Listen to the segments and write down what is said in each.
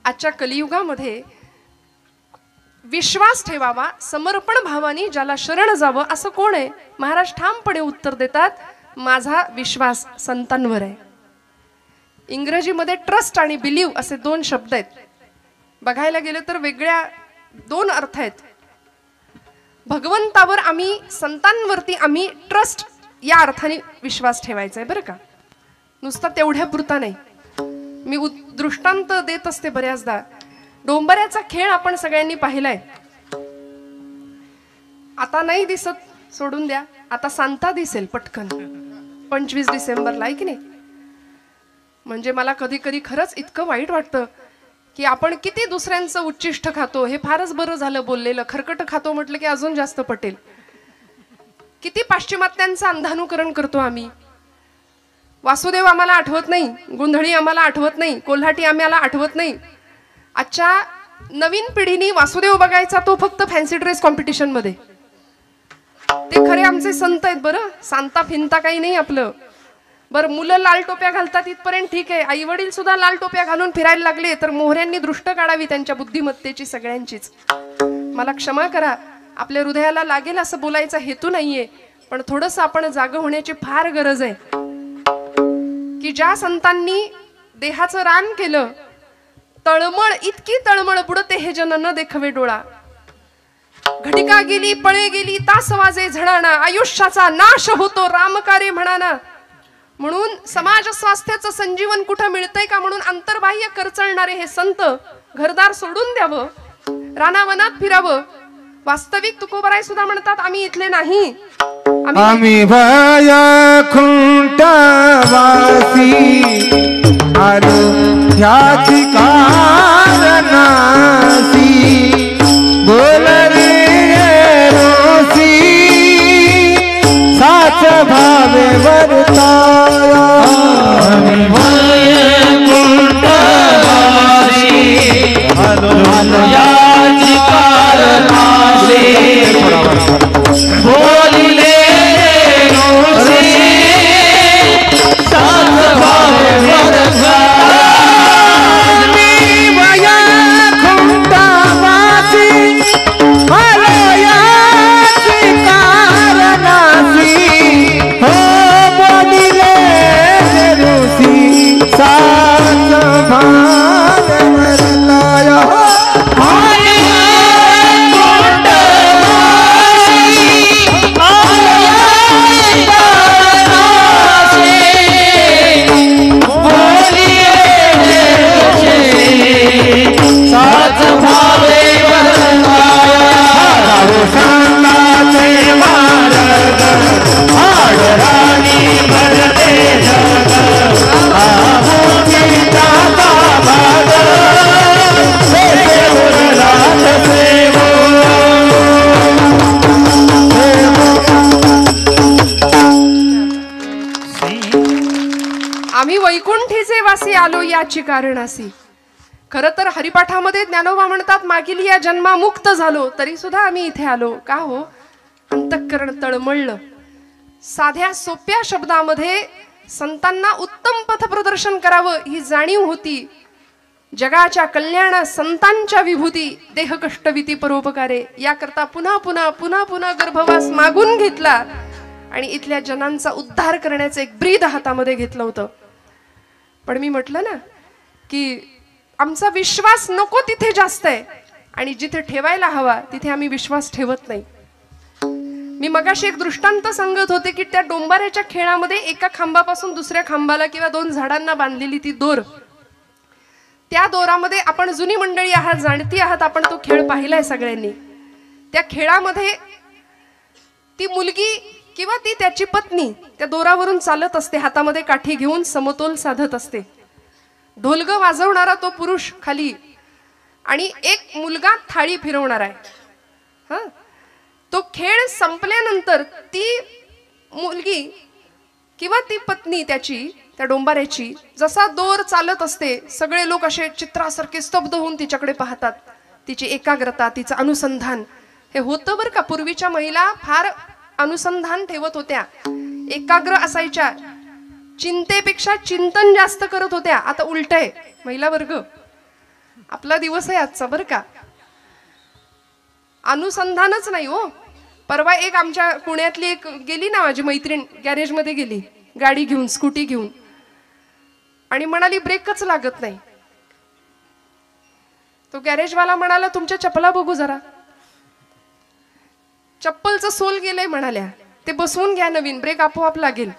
आजच्या कलियुगामध्ये विश्वास ठेवावा, समर्पण भावानी ज्याला शरण जावं असं कोण आहे? महाराज ठामपणे उत्तर देतात, माझा विश्वास संतांवर आहे. इंग्रजीमध्ये ट्रस्ट आणि बिलीव असे दोन शब्द आहेत. बघायला गेलं तर वेगळ्या दोन अर्थ आहेत. भगवंतावर आम्ही, संतांवरती आम्ही ट्रस्ट या अर्थाने विश्वास ठेवायचा आहे बरं का, नुसता तेवढ्या पुरता नाही. मी दृष्टांत देत असते बऱ्याचदा. डोंबऱ्याचा खेळ आपण सगळ्यांनी पाहिलाय. आता नाही दिसत, सोडून द्या. आता सांता दिसेल पटकन 25 डिसेंबरला, आहे की नाही? म्हणजे मला कधी कधी खरंच इतकं वाईट वाटतं की आपण किती दुसऱ्यांचं उच्चिष्ट खातो. हे फारच बरं झालं बोललेलं. खरकट खातो म्हटलं की अजून जास्त पटेल. किती पाश्चिमात्यांचं अंधानुकरण करतो आम्ही. वासुदेव आम्हाला आठवत नाही, गोंधळी आम्हाला आठवत नाही, कोल्हाटी आम्हाला आठवत नाही. आजच्या नवीन पिढीने वासुदेव बघायचा तो फक्त फॅन्सी ड्रेस कॉम्पिटिशन मध्ये. ते खरे आमचे संत आहेत बरं, सांता फिंता काही नाही आपलं. बरं, मुलं लाल टोप्या घालतात इथपर्यंत ठीक आहे. आई वडील सुद्धा लाल टोप्या घालून फिरायला लागले तर मोहऱ्यांनी दृष्ट काढावी त्यांच्या बुद्धिमत्तेची सगळ्यांचीच. मला क्षमा करा, आपल्या हृदयाला लागेल असं बोलायचा हेतू नाहीये, पण थोडस आपण जाग होण्याची फार गरज आहे की ज्या संतांनी देहाचं रान केलं, तळमळ, इतकी तळमळ बुडते हे जन न देखवे डोळा. घटिका गेली, पळे गेली, तास वाजे झणाना, आयुष्याचा नाश होतो रामकारे म्हणाना. म्हणून समाज स्वास्थ्याचं संजीवन कुठं मिळतंय का म्हणून अंतर्बाह्य करचळणारे हे संत घरदार सोडून द्यावं, रानावनात फिरावं. वास्तविक तुकोबराय सुद्धा म्हणतात, आम्ही इथले नाही, आम्ही भया खुंटा वासी आलो ह्याची कारणासी. बोल रे रोसी साच भावे वर्ताया. आम्ही भया खुंटा वासी आलो ह्याची कारणासी. बोलिले आम्ही वैकुंठीचे वासी आलो याची कारणासी. खरं तर हरिपाठामध्ये ज्ञानोबा म्हणतात, मागील या जन्मा मुक्त झालो तरी सुद्धा आम्ही इथे आलो. का हो? अंतःकरण तळमळलं. साध्या सोप्या शब्दामध्ये संतांना उत्तम पथप्रदर्शन करावं ही जाणीव होती. जगाच्या कल्याणा संतांच्या विभूती, देह कष्टविती परोपकारे, याकरता पुन्हा पुन्हा पुन्हा पुन्हा गर्भवास मागून घेतला आणि इथल्या जनांचा उद्धार करण्याचं एक ब्रीद हातामध्ये घेतलं होतं. पण मी म्हटलं ना की आमचा विश्वास नको तिथे जास्त आहे आणि जिथे ठेवायला हवा तिथे आम्ही विश्वास ठेवत नाही. मी मगाशी एक दृष्टांत सांगत होते की त्या डोंबाऱ्याच्या खेळामध्ये एका खांबापासून दुसऱ्या खांबाला किंवा दोन झाडांना बांधलेली ती दोर, त्या दोरामध्ये आपण जुनी मंडळी आहात, जाणती आहात, आपण तो खेळ पाहिलाय सगळ्यांनी. त्या खेळामध्ये ती मुलगी किंवा ती त्याची पत्नी त्या दोरावरून चालत असते, हातामध्ये काठी घेऊन समतोल साधत असते. ढोलग वाजवणारा तो पुरुष खाली आणि एक मुलगा थाळी फिरवणार आहे. हा, तो खेळ संपल्यानंतर ती मुलगी किंवा ती पत्नी त्याची, त्या डोंबाऱ्याची, जसा दोर चालत असते सगळे लोक असे चित्रासारखे स्तब्ध होऊन तिच्याकडे पाहतात. तिची एकाग्रता, तिचं अनुसंधान हे होतं बरं का. पूर्वीच्या महिला फार अनुसंधान ठेवत होत्या, एकाग्र असायच्या, चिंतेपेक्षा चिंतन जास्त करत होत्या. आता उलट आहे महिला वर्ग. आपला दिवस आहे आजचा बरं का. अनुसंधानच नाही हो. परवा एक आमच्या पुण्यातली एक गेली ना माझी मैत्रीण, गॅरेजमध्ये गेली गाडी घेऊन, स्कूटी घेऊन, आणि म्हणाली ब्रेकच लागत नाही. तो गॅरेजवाला म्हणाला तुमच्या चप्पला बघू जरा. चप्पलचं सोल गेलंय म्हणाल्या, ते बसवून घ्या नवीन, ब्रेक आपोआप लागेल.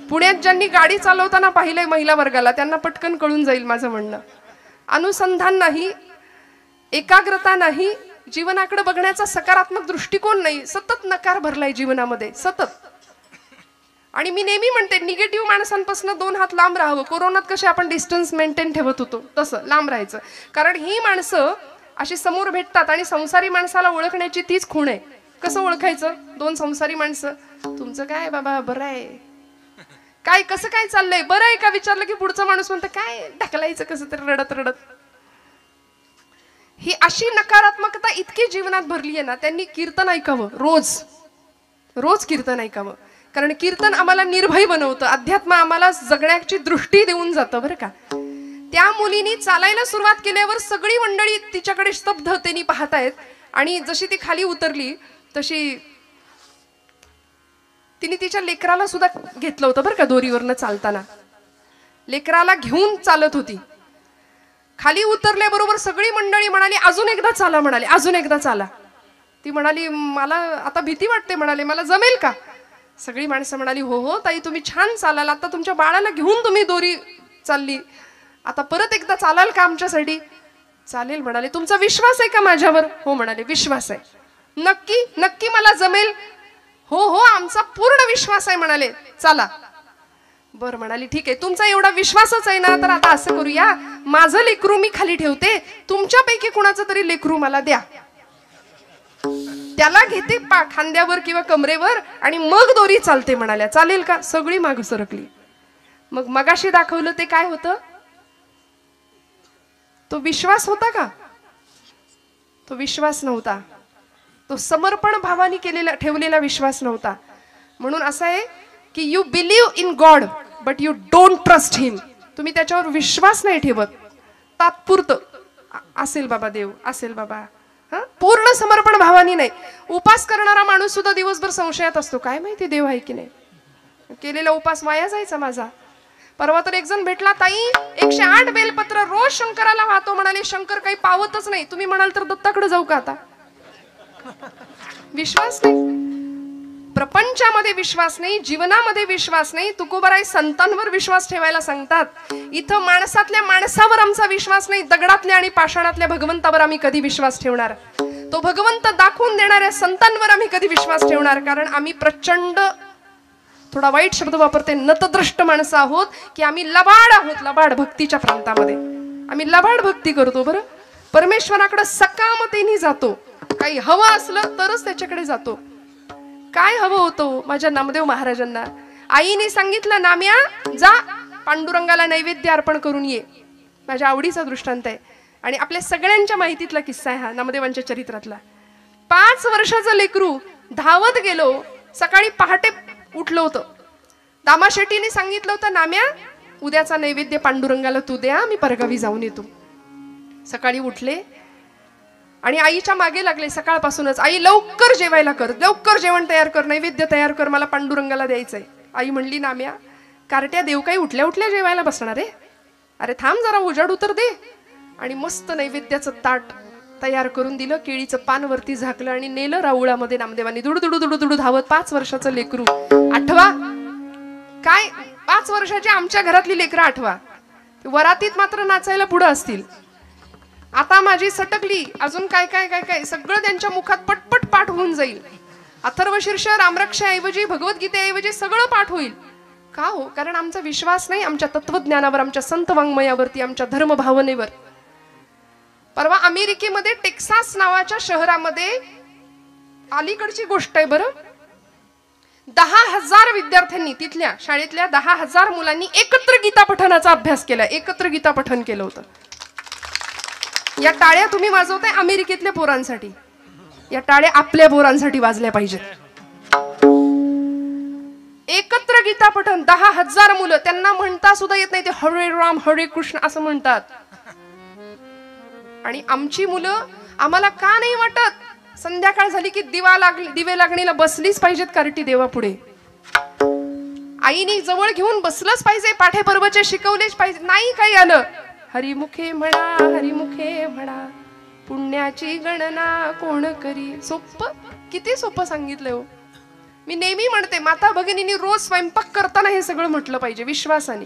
पुण्यात ज्यांनी गाडी चालवताना पाहिलंय महिला वर्गाला त्यांना पटकन कळून जाईल माझं म्हणणं. अनुसंधान नाही, एकाग्रता नाही, जीवनाकडे बघण्याचा सकारात्मक दृष्टिकोन नाही, सतत नकार भरलाय जीवनामध्ये सतत. आणि मी नेहमी म्हणते निगेटिव्ह माणसांपासून 2 हात लांब राहावं. कोरोनात कसे आपण डिस्टन्स मेंटेन ठेवत होतो तसं लांब राहायचं. कारण ही माणसं अशी समोर भेटतात आणि संसारी माणसाला ओळखण्याची तीच खूण आहे. कसं ओळखायचं? 2 संसारी माणसं, तुमचं काय बाबा बरं आहे, काय कसं काय चाललंय, बरं आहे का विचारलं की पुढचा माणूस म्हणतं काय ढकलायचं कसं तरी रडत रडत. ही अशी नकारात्मकता इतकी जीवनात भरली आहे ना. त्यांनी कीर्तन ऐकावं, रोज रोज कीर्तन ऐकावं. कारण कीर्तन आम्हाला निर्भय बनवतं, अध्यात्म आम्हाला जगण्याची दृष्टी देऊन जातं बरं का. त्या मुलीनी चालायला सुरुवात केल्यावर सगळी मंडळी तिच्याकडे स्तब्धतेने पाहतायत. आणि जशी ती खाली उतरली तशी तिने तिच्या लेकराला सुद्धा घेतलं होतं बरं का. दोरीवरनं चालताना लेकराला घेऊन चालत होती. खाली उतरल्याबरोबर सगळी मंडळी म्हणाली अजून एकदा चाला, म्हणाली अजून एकदा चाला. ती म्हणाली मला आता भीती वाटते, म्हणाले मला जमेल का. सगळी माणसं म्हणाली हो हो ताई तुम्ही छान चालाल, आता तुमच्या बाळाला घेऊन तुम्ही दोरी चालली, आता परत एकदा चालाल का आमच्यासाठी. चालेल म्हणाले. तुमचा विश्वास आहे का माझ्यावर. हो म्हणाले विश्वास आहे. नक्की नक्की मला जमेल. हो हो आमचा पूर्ण विश्वास आहे म्हणाले. चला. बर म्हणाली ठीक आहे, तुमचा एवढा विश्वासच आहे ना, तर आता असं करूया, माझं लेकरू मी खाली ठेवते, तुमच्यापैकी कुणाचं तरी लेकरू मला द्या, त्याला घेते खांद्यावर किंवा कमरेवर आणि मग दोरी चालते म्हणाल्या. चालेल का. सगळी माग सरकली. मग मगाशी दाखवलं ते काय होतं. तो विश्वास होता का. तो विश्वास नव्हता. तो समर्पण भावाने केलेला ठेवलेला विश्वास नव्हता. म्हणून असं आहे की you believe in God but you don't trust him. तुम्ही त्याच्यावर विश्वास नाही ठेवत, तात्पुरतं असेल बाबा देव, असेल बाबा, पूर्ण समर्पण भावानी नाही. उपास करणारा माणूस सुद्धा दिवसभर संशयात असतो, काय माहिती देव आहे की नाही, केलेला उपास वाया जायचा माझा. परवा तर एक जण भेटला, ताई 108 बेलपत्र रोज शंकराला वाहतो म्हणाले, शंकर काही पावतच नाही. तुम्ही म्हणाल तर दत्ताकडे जाऊ का आता. विश्वास नाही, प्रपंचामध्ये विश्वास नाही, जीवनामध्ये विश्वास नाही. तुकोबाराय संतांवर विश्वास ठेवायला सांगतात. इथं माणसातल्या माणसावर आमचा विश्वास नाही, दगडातल्या आणि पाषाणातल्या भगवंतावर आम्ही कधी विश्वास ठेवणार. तो भगवंत दाखवून देणाऱ्या संतांवर आम्ही कधी विश्वास ठेवणार. कारण आम्ही प्रचंड, थोडा वाईट शब्द वापरते, नतद्रष्ट माणसं आहोत की आम्ही लबाड आहोत. लबाड भक्तीच्या प्रांतामध्ये आम्ही लबाड भक्ती करतो. बरं परमेश्वराकडे सकामतेने जातो, काही हवं असलं तरच त्याच्याकडे जातो. काय हवं होतं माझ्या नामदेव महाराजांना. आईने सांगितलं नाम्या जा पांडुरंगाला नैवेद्य अर्पण करून ये. माझ्या आवडीचा दृष्टांत आहे आणि आपल्या सगळ्यांच्या माहितीतला किस्सा आहे हा, नामदेवांच्या चरित्रातला. 5 वर्षाचं लेकरू धावत गेलो, सकाळी पहाटे उठलं होतं. दामा शेट्टीने सांगितलं होतं नाम्या उद्याचा नैवेद्य पांडुरंगाला तू द्या, मी परगावी जाऊन येतो. सकाळी उठले आणि आईच्या मागे लागले सकाळपासूनच, आई लवकर जेवायला कर, लवकर जेवण तयार कर, नैवेद्य तयार कर, मला पांडुरंगाला द्यायचंय. आई म्हणली नाम्या कारट्या देव काही उठल्या उठल्या जेवायला बसणार आहे, अरे थांब जरा उजाड उतर दे. आणि मस्त नैवेद्याचं ताट तयार करून दिलं, केळीचं पान वरती झाकलं आणि नेलं राऊळामध्ये नामदेवांनी. दुडू दुडू दुडू धावत. 5 वर्षाचं लेकरू. आठवा काय 5 वर्षाची आमच्या घरातली लेकरं आठवा. वरातीत मात्र नाचायला पुढे असतील. आता माझी सटकली, अजून काय काय काय काय सगळं त्यांच्या मुखात पटपट पाठ होऊन जाईल. अथर्वशीर्ष रामरक्षाऐवजी भगवद्गीतेऐवजी सगळं पाठ होईल. का हो, कारण आमचा विश्वास नाही आमच्या तत्वज्ञानावर, आमच्या संत वाङ्मयावरती, आमच्या धर्म भावनेवर. परवा अमेरिकेमध्ये टेक्सास नावाच्या शहरामध्ये, अलीकडची गोष्ट आहे बरं, 10,000 विद्यार्थ्यांनी, तिथल्या शाळेतल्या 10,000 मुलांनी एकत्र गीता पठणाचा अभ्यास केला, एकत्र गीता पठण केलं होतं. या टाळ्या तुम्ही वाजवताय अमेरिकेतल्या पोरांसाठी, या टाळ्या आपल्या पोरांसाठी वाजल्या पाहिजेत. एकत्र गीता पठण 10,000 मुलं, त्यांना म्हणता सुद्धा येत नाही, ते हरे राम हरे कृष्ण असं म्हणतात. आणि आमची मुलं आम्हाला का नाही वाटत संध्याकाळ झाली की दिवे लागणीला बसलीच पाहिजेत कार्टी देवापुढे, आईनी जवळ घेऊन बसलंच पाहिजे, पाठे पर्वचे शिकवलेच पाहिजे. नाही काही आलं, हरिमुखे म्हणा हरिमुखे म्हणा, पुण्याची गणना कोण करी. सोपं, किती सोपं सांगितलंय हो. मी नेहमी म्हणते माता भगिनींनी रोज स्वयंपाक करताना हे सगळं म्हटलं पाहिजे विश्वासाने.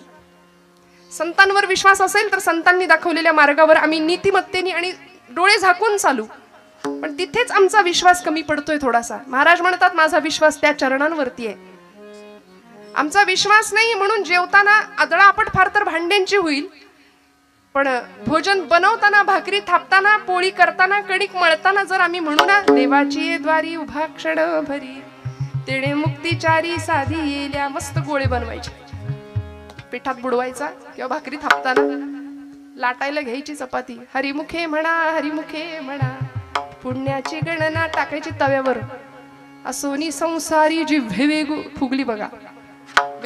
संतांवर विश्वास असेल तर संतांनी दाखवलेल्या मार्गावर आम्ही नीतिमत्तेने आणि डोळे झाकून चालू. पण तिथेच आमचा विश्वास कमी पडतोय थोडासा. महाराज म्हणतात माझा विश्वास त्या चरणांवरती आहे. आमचा विश्वास नाही म्हणून जेवताना आदळापट फार तर भांड्यांची होईल, पण भोजन बनवताना, भाकरी थापताना, पोळी करताना, कणिक मळताना जर आम्ही म्हणू ना देवाची द्वारी उभा क्षण भरी, तेणे मुक्तीचारी साधी येल्या, मस्त गोळे बनवायचे, पिठात बुडवायचा किंवा भाकरी थापताना लाटायला घ्यायची चपाती, हरिमुखे म्हणा हरिमुखे म्हणा, पुण्याची गणना टाकायची तव्यावर, असोनी संसारी जिव्हे वेगू फुगली बघा,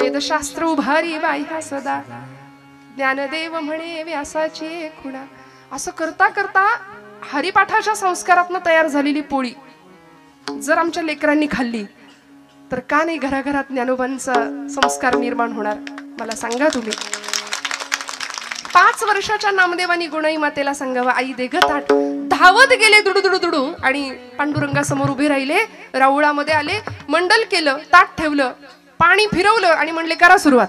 वेदशास्त्र उभारी बाह्या सदा, ज्ञानदेव म्हणे व्यासाची खुणा. असं करता करता हरिपाठाच्या संस्कारातनं तयार झालेली पोळी जर आमच्या लेकरांनी खाल्ली तर का नाही घराघरात ज्ञानोबांचा संस्कार निर्माण होणार. मला सांगा तुम्ही. 5 वर्षाच्या नामदेवानी गुणाई मातेला सांगावं आई दे ग ताट. धावत गेले दुडू आणि पांडुरंगासमोर उभे राहिले, राऊळामध्ये आले, मंडल केलं, ताट ठेवलं, पाणी फिरवलं आणि म्हणले करा सुरुवात.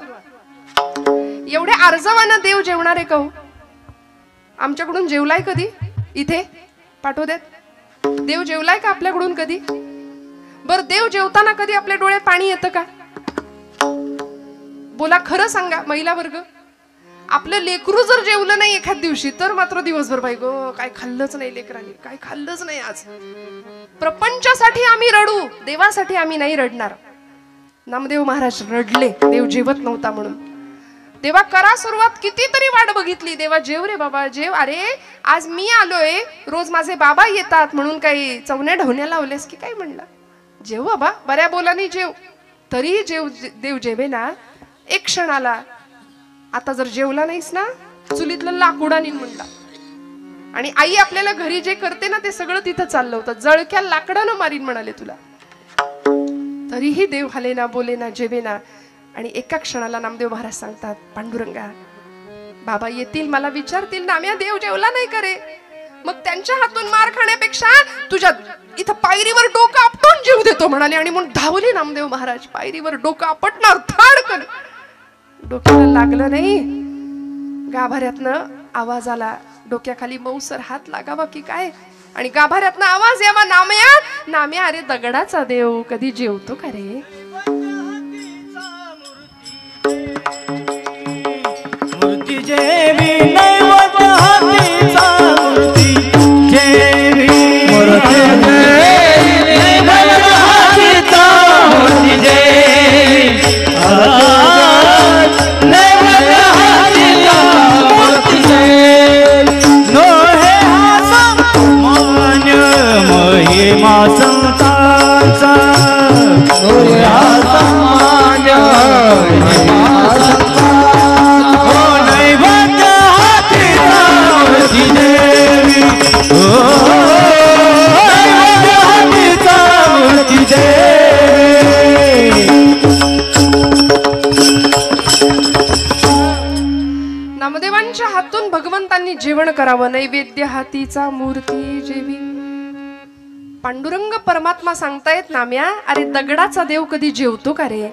एवढे आर्जवानं देव जेवणार आहे का हो? आमच्याकडून जेवलाय कधी? इथे पाठवू देत. देव जेवलाय का आपल्याकडून कधी? बर देव जेवताना कधी आपल्या डोळ्यात पाणी येतं का? बोला खरं सांगा महिला वर्ग. आपलं लेकरू जर जेवलं नाही एखाद दिवशी तर मात्र दिवसभर बाई गो काय खाल्लंच नाही लेकरांनी, काय खाल्लंच नाही आज. प्रपंचासाठी आम्ही रडू, देवासाठी आम्ही नाही रडणार. नामदेव महाराज रडले देव जेवत नव्हता म्हणून. देवा करा सुरुवात, कितीतरी वाट बघितली, देवा जेव रे बाबा जेव. अरे आज मी आलोय, रोज माझे बाबा येतात म्हणून काही चवण्या ढवण्या लावलेस की काय? म्हणला जेव बाबा, बऱ्या बोलानी जेव. तरी देव जेवे ना. एक क्षण आला, आता जर जेवला नाहीस ना चुलीतलं लाकूड आणीन म्हणला. आणि आई आपल्याला घरी जे करते ना ते सगळं तिथं चाललं होतं. जळक्या लाकडानं मारीन म्हणाले तुला. तरीही देव हाले ना, बोले ना, जेवे ना. आणि एका क्षणाला नामदेव महाराज सांगतात पांडुरंगा बाबा येतील मला विचारतील नाम्या देव जेवला नाही करे. मग त्यांच्या हातून मार खाण्यापेक्षा तुझ्या इथं पायरीवर डोकं आपटून जीव देतो म्हणाले. आणि म्हणून धावले नामदेव महाराज, पायरीवर डोकं आपटणार, थाडकन डोक्याला लागलं नाही. गाभाऱ्यातनं आवाज आला, डोक्याखाली मऊसर हात लागावा की काय. आणि गाभाऱ्यातनं आवाज यावा नाम्या नाम्या. अरे दगडाचा देव कधी जेवतो का रे? मूर्ती जेवी नैवत हातीचा, मूर्ती जेवी मूर्ती जेवी नैवत हातीचा, मूर्ती जेवी नैवत हातीचा, मूर्ती जेवी नो हे मान महिमा संतांचा, नो हे मान महिमा संतांचा. नामदेवांच्या हातून भगवंतांनी जेवण करावं. नैवेद्य हातीचा मूर्ती जेवी. पांडुरंग परमात्मा सांगतायत नाम्या अरे दगडाचा देव कधी जेवतो का रे?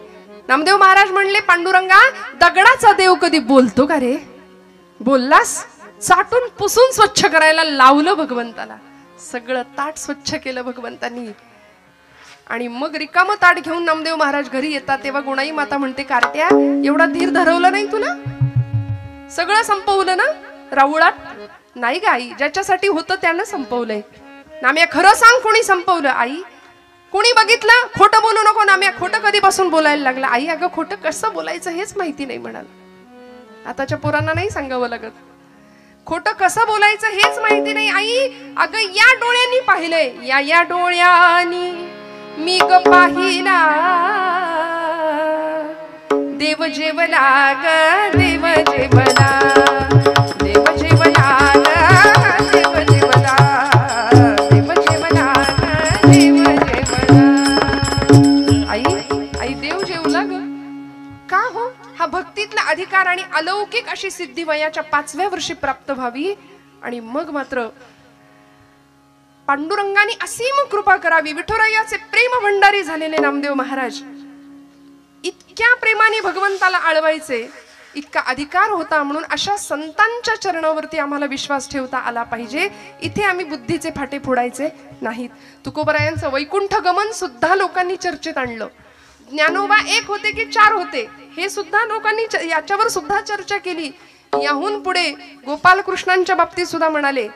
नामदेव महाराज म्हणले पांडुरंगा दगडाचा देव कधी बोलतो का रे? बोललास? चाटून पुसून स्वच्छ करायला लावलं भगवंताला. सगळं ताट स्वच्छ केलं भगवंतांनी. आणि मग रिकामं ताट घेऊन नामदेव महाराज घरी येतात तेव्हा गुणाई माता म्हणते कार्ट्या एवढा धीर धरवलं नाही तुला? सगळं संपवलं ना राऊळात? नाही ग आई, ज्याच्यासाठी होतं त्यानं संपवलंय. नाम्या खरं सांग कोणी संपवलं? आई कोणी बघितलं? खोटं बोलू नको नाम्या. खोटं कधीपासून बोलायला लागला? आई अगं खोटं कसं बोलायचं हेच माहिती नाही म्हणाल. आताच्या पोरांना नाही सांगावं लागत. खोटं कसं बोलायचं हेच माहिती नाही. आई अगं या डोळ्यांनी पाहिलंय, या डोळ्यांनी मी ग पाहिला देव जेवला ग देव जेवला, देव जेवला ग देव अशी सिद्धी वयाच्या 5व्या वर्षी प्राप्त व्हावी आणि मग मात्र पांडुरंगाने असीम कृपा करावी. विठुरायाचे प्रेम भंडारी झालेले नामदेव महाराज इतक्या प्रेमाने भगवंताला आळवायचे, इतका अधिकार होता. म्हणून अशा संतांच्या चरणावरती आम्हाला विश्वास ठेवता आला पाहिजे. इथे आम्ही बुद्धीचे फाटे फोडायचे नाहीत. तुकोबरायांचं वैकुंठ गमन सुद्धा लोकांनी चर्चेत आणलं. ज्ञानोबा एक होते की 4 होते हे सुद्धा लोकांनी याच्यावर सुद्धा चर्चा केली. याहून पुढे गोपाल कृष्णांच्या बाबतीत सुद्धा म्हणाले,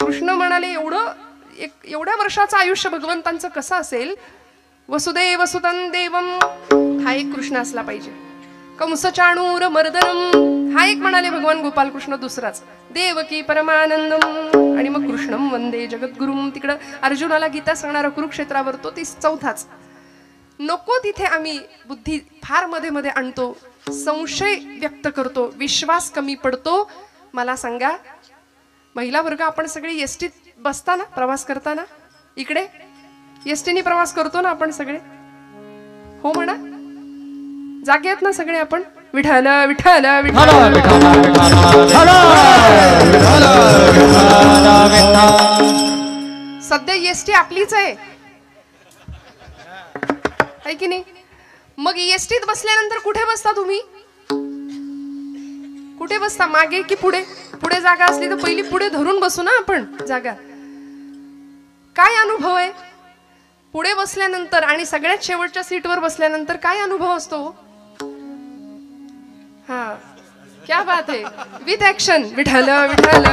कृष्ण म्हणाले एवढ्या वर्षाचं आयुष्य भगवंतांचं कसं असेल. वसुदेव सुतं देवम हा एक कृष्ण असला पाहिजे. कंसचाणूर मर्दनम हा एक म्हणाले भगवान गोपाल कृष्ण. दुसराच देवकी परमानंदम आणि मग कृष्णम वंदे जगद्गुरुम. तिकडं अर्जुनाला गीता सांगणारा कुरुक्षेत्रावर तो 4थाच. नको तिथे आम्ही बुद्धी फार मध्ये मध्ये आणतो, संशय व्यक्त करतो, विश्वास कमी पडतो. मला सांगा, महिला वर्ग आपण सगळे एसटीत बसताना प्रवास करताना इकडे एसटीने प्रवास करतो ना आपण सगळे, हो म्हणा, जागे आहेत ना सगळे आपण. विठ्ठल विठ्ठल सध्या एसटी आपलीच आहे की नाही. मग एसटीत बसल्यानंतर कुठे बसता तुम्ही? कुठे बसता, मागे की पुढे? पुढे जागा असली तर पहिली पुढे धरून बसू ना आपण जागा. काय अनुभव आहे पुढे बसल्यानंतर आणि सगळ्यात शेवटच्या सीटवर बसल्यानंतर? काय अनुभव असतो? हा, क्या बात है, विथ ऍक्शन. विठ्ठल विठ्ठल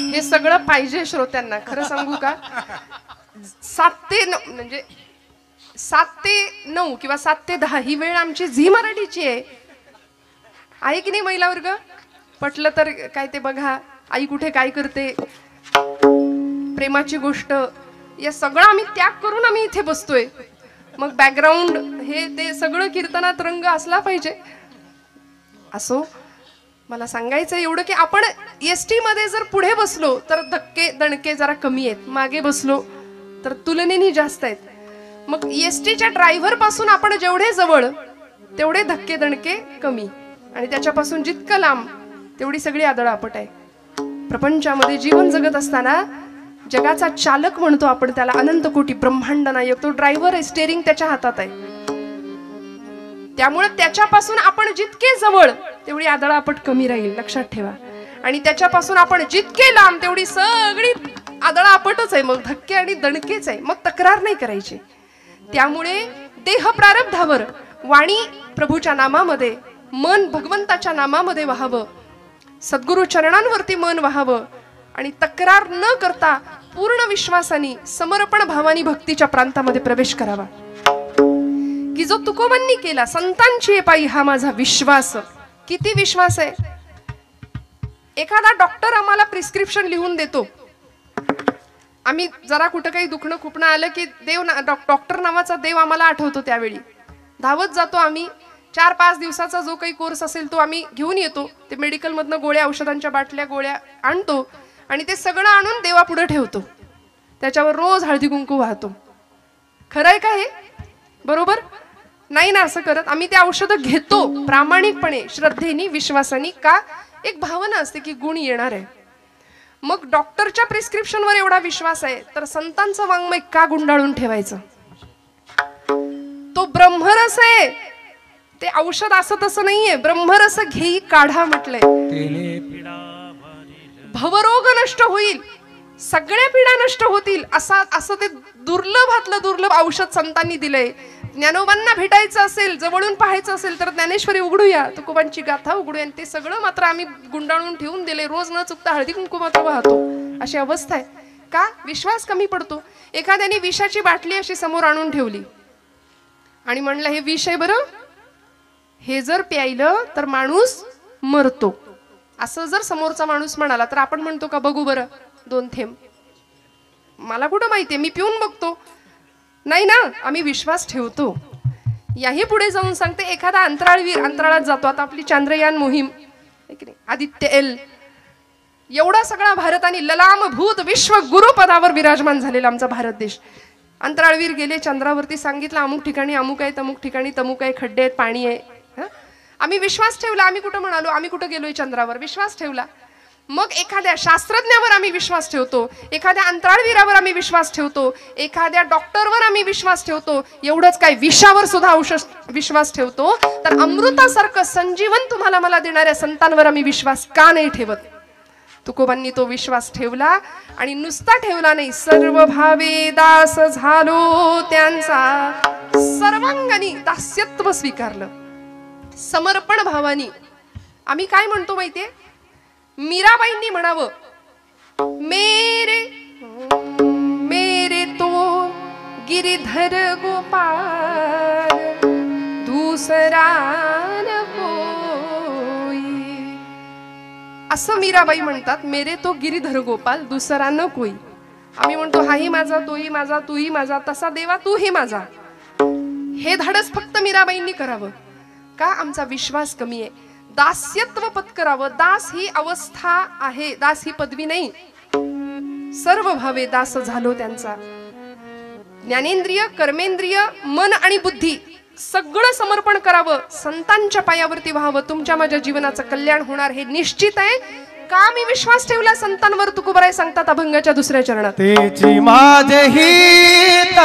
हे सगळं पाहिजे श्रोत्यांना. खरं सांगू का, 7 ते 9 म्हणजे 7 ते 9 किंवा 7 ते 10 ही वेळ आमची झी मराठीची आहे की नाही महिला वर्ग? पटलं तर काय ते बघा, आई कुठे काय करते, प्रेमाची गोष्ट, या सगळं आम्ही त्याग करून आम्ही इथे बसतोय. मग बॅकग्राऊंड हे ते सगळं कीर्तनात रंग असला पाहिजे. असो, मला सांगायचं एवढं की आपण एसटी मध्ये जर पुढे बसलो तर धक्के दणके जरा कमी आहेत, मागे बसलो तर तुलनेने जास्त आहेत. मग एसटीच्या ड्रायव्हर पासून आपण जेवढे जवळ तेवढे धक्के दणके कमी, आणि त्याच्यापासून जितकं लांब तेवढी सगळी आदळआपट आहे. प्रपंचामध्ये जीवन जगत असताना जगाचा चालक म्हणतो आपण त्याला, अनंत कोटी ब्रह्मांड नायक, तो ड्रायव्हर आहे, स्टेरिंग त्याच्या हातात आहे. त्यामुळे त्याच्यापासून आपण जितके जवळ तेवढी आदळआपट कमी राहील, लक्षात ठेवा. आणि त्याच्यापासून आपण जितके लांब तेवढी सगळी आदळआपटच आहे, मग धक्के आणि दणकेच आहे, मग तक्रार नाही करायची. त्यामुळे देह प्रारब्धावर वाणी प्रभूच्या नामामध्ये, मन भगवंताच्या नामामध्ये व्हावं, सद्गुरु चरणांवरती मन व्हावं आणि तक्रार न करता पूर्ण विश्वासाने समर्पण भावानी भक्तीच्या प्रांतामध्ये प्रवेश करावा. की जो तुकोबांनी केला, संतांची पायी हा माझा विश्वास. किती विश्वास आहे? एखादा डॉक्टर आम्हाला प्रिस्क्रिप्शन लिहून देतो, आम्ही जरा कुठं काही दुखणं खुपणं आलं की डॉक्टर नावाचा देव आम्हाला आठवतो. त्यावेळी धावत जातो आम्ही. 4-5 दिवसाचा जो काही कोर्स असेल तो आम्ही घेऊन येतो. ते मेडिकल मधनं गोळ्या, औषधांच्या बाटल्या, गोळ्या आणतो आणि ते सगळं आणून देवापुढे ठेवतो. त्याच्यावर रोज हळदी कुंकू वाहतो. खरंय का हे? बरोबर नाही ना असं करत. आम्ही ते औषधं घेतो प्रामाणिकपणे, श्रद्धेने, विश्वासाने. का? एक भावना असते की गुण येणार आहे. मग डॉक्टरच्या प्रिस्क्रिप्शनवर एवढा विश्वास आहे तर संतांचं वाङ्मय का गुंडाळून ठेवायचं? तो ब्रह्मरस आहे, ते औषध असं तसं नाहीये. ब्रह्मरस घेई काढा म्हटलंय. भवरोग नष्ट होईल, सगळ्या पीडा नष्ट होतील असं ते दुर्लभातलं दुर्लभ औषध संतांनी दिलंय. ज्ञानोबांना भेटायचं असेल, जवळून पाहायचं असेल तर ज्ञानेश्वरी उघडूया, तुकोबांची गाथा उघडूया. ते सगळं मात्र आम्ही गुंडाळून ठेवून दिले. रोज न चुकता हळदी कुंकू मात्र वाहतो. अशी अवस्था आहे. का? विश्वास कमी पडतो. एखाद्याने विषाची बाटली अशी समोर आणून ठेवली आणि म्हणलं हे विष आहे बरं, हे जर प्यायलं तर माणूस मरतो, असं जर समोरचा माणूस म्हणाला तर आपण म्हणतो का बघू बरं 2 थेंब, मला कुठं माहितीये, मी पिऊन बघतो? नाही ना, आम्ही विश्वास ठेवतो. याही पुढे जाऊन सांगते, एखादा अंतराळवीर अंतराळात जातो. आता आपली चांद्रयान मोहीम, आदित्य एल, एवढा सगळा भारताने ललाम भूत विश्व गुरुपदावर विराजमान झालेला आमचा भारत देश. अंतराळवीर गेले चंद्रावरती, सांगितलं अमुक ठिकाणी अमुक आहे, तमुक ठिकाणी तमुक आहे, खड्डे आहेत, पाणी आहे. आम्ही विश्वास ठेवला. आम्ही कुठं म्हणालो आम्ही कुठं गेलोय चंद्रावर, विश्वास ठेवला. मग एखाद्या शास्त्रज्ञावर आम्ही विश्वास ठेवतो, एखाद्या अंतराळवीरावर आम्ही विश्वास ठेवतो, एखाद्या डॉक्टरवर आम्ही विश्वास ठेवतो. एवढंच काय, विषावर सुद्धा विश्वास ठेवतो. तर अमृतासारखं संजीवन तुम्हाला मला देणाऱ्या संतांवर आम्ही विश्वास का नाही ठेवत? तुकोबांनी तो विश्वास ठेवला आणि नुसता ठेवला नाही, सर्व भावे दास झालो त्यांचा, सर्वांगानी दास्यत्व स्वीकारलं, समर्पण भावानी. आम्ही काय म्हणतो माहितीये, मीराबाईंनी म्हणावं, मेरे मेरे तो गिरिधर गोपाल दूसरा न कोई. असं मीराबाई म्हणतात, मेरे तो गिरिधर गोपाल दुसरा न कोई. आम्ही म्हणतो हाही माझा, तोही माझा, तूही माझा, तसा देवा तूही माझा. हे धाडस फक्त मीराबाईंनी करावं. का? आमचा विश्वास कमी आहे. दास्यत्व पत्करावं. दास ही अवस्था आहे, दास ही पदवी नाही. सर्व भावे दास झालो त्यांचा. ज्ञानेंद्रिय, कर्मेंद्रिय, मन आणि बुद्धी सगळं समर्पण करावं, संतांच्या पायावरती व्हावं. तुमच्या माझ्या जीवनाचं कल्याण होणार हे निश्चित आहे. का मी विश्वास ठेवला संतांवर? तुकोबाराय सांगतात अभंगाच्या 2ऱ्या चरणात, तेची माझे हित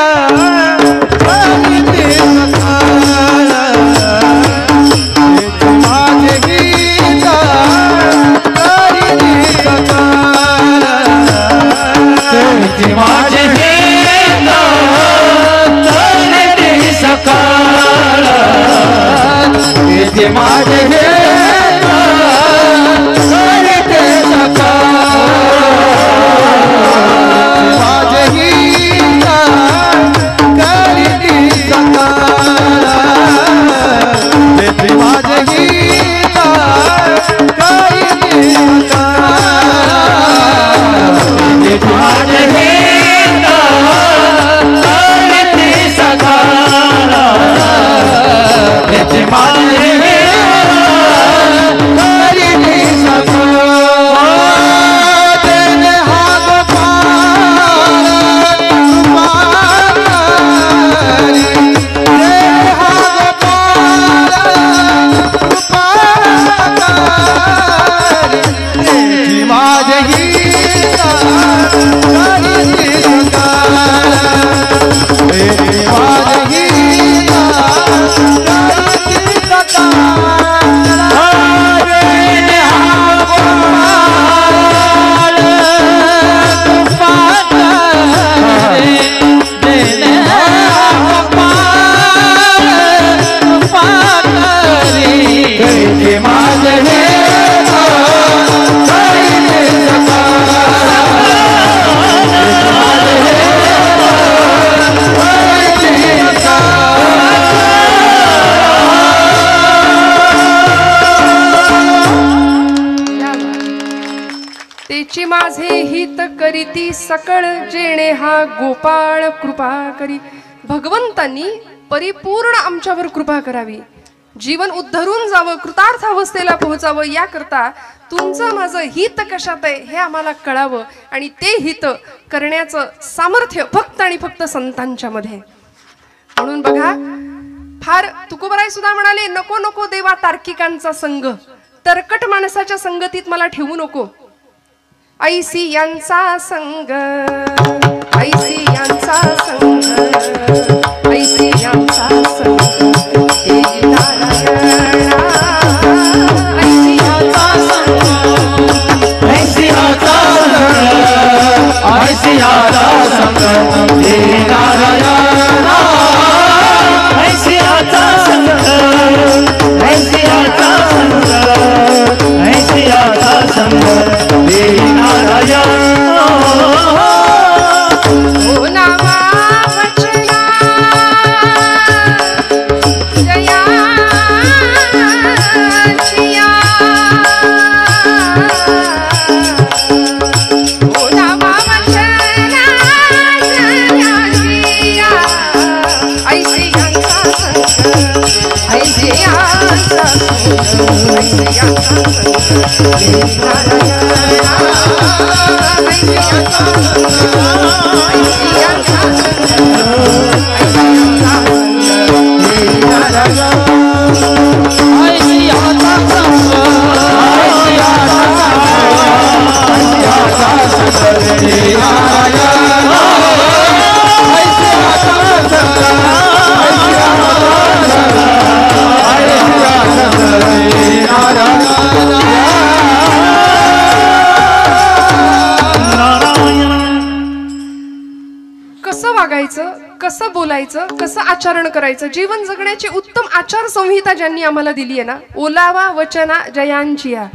माझे हित करीती सकळ जेणे हा गोपाळ कृपा करी. भगवंतांनी परिपूर्ण आमच्यावर कृपा करावी, जीवन उद्धरून जावं, कृतार्थ अवस्थेला पोहोचावं. याकरता तुमचं माझं हित कशात आहे हे आम्हाला कळावं आणि ते हित करण्याचं सामर्थ्य फक्त आणि फक्त संतांच्या मध्ये. म्हणून बघा, फार तुकोबाराय सुद्धा म्हणाले, नको नको देवा तार्किकांचा संग, तरकट माणसाच्या संगतीत मला ठेवू नको. ऐसी यांचा संग, ऐसी यांचा संग, ऐसी यांचा संग, देवी नारायणा. ऐसी यांचा संग, ऐसी यांचा संग, ऐसी यांचा संग, देवी नारायणा. ऐसी यांचा संग, ऐसी यांचा संग, ऐसी यांचा संग, देवी नारायण. ओ नामा वचना जया जिया, ओ नामा वचना जया जिया. ऐसे यांचा संग, ऐसे यांचा संग, ऐसे यांचा संग, देवी नारायणा. ऐसे यांचा संग, ऐसे यांचा संग, बोलायचं, कसं आचरण करायचं, जीवन जगण्याची उत्तम आचार संहिता ज्यांनी आम्हाला दिली आहे ना, ओलावा वचना जयांचिया,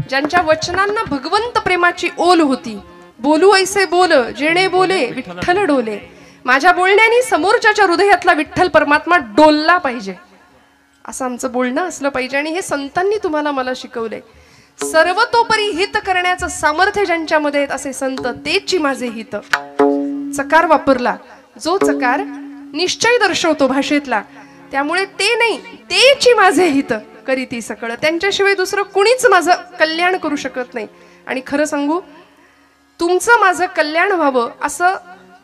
ज्यांच्या वचनांना भगवंत प्रेमाची ओल होती. बोलू ऐसे बोल जेणे बोले विठ्ठल डोले. माझ्या बोलण्याने समोरच्याच्या हृदयातला विठ्ठल परमात्मा डोलला पाहिजे, असं आमचं बोलणं असलं पाहिजे. आणि हे संतांनी तुम्हाला मला शिकवलंय. सर्वतोपरी हित करण्याचं सामर्थ्य ज्यांच्यामध्ये आहेत असे संत, तेची माझे हित. चकार वापरला, जो चकार निश्चय दर्शवतो भाषेतला, त्यामुळे ते नाही, तेची माझे हित करीती सकळ. त्यांच्याशिवाय दुसरं कुणीच माझं कल्याण करू शकत नाही. आणि खरं सांगू, तुमचं माझं कल्याण व्हावं असं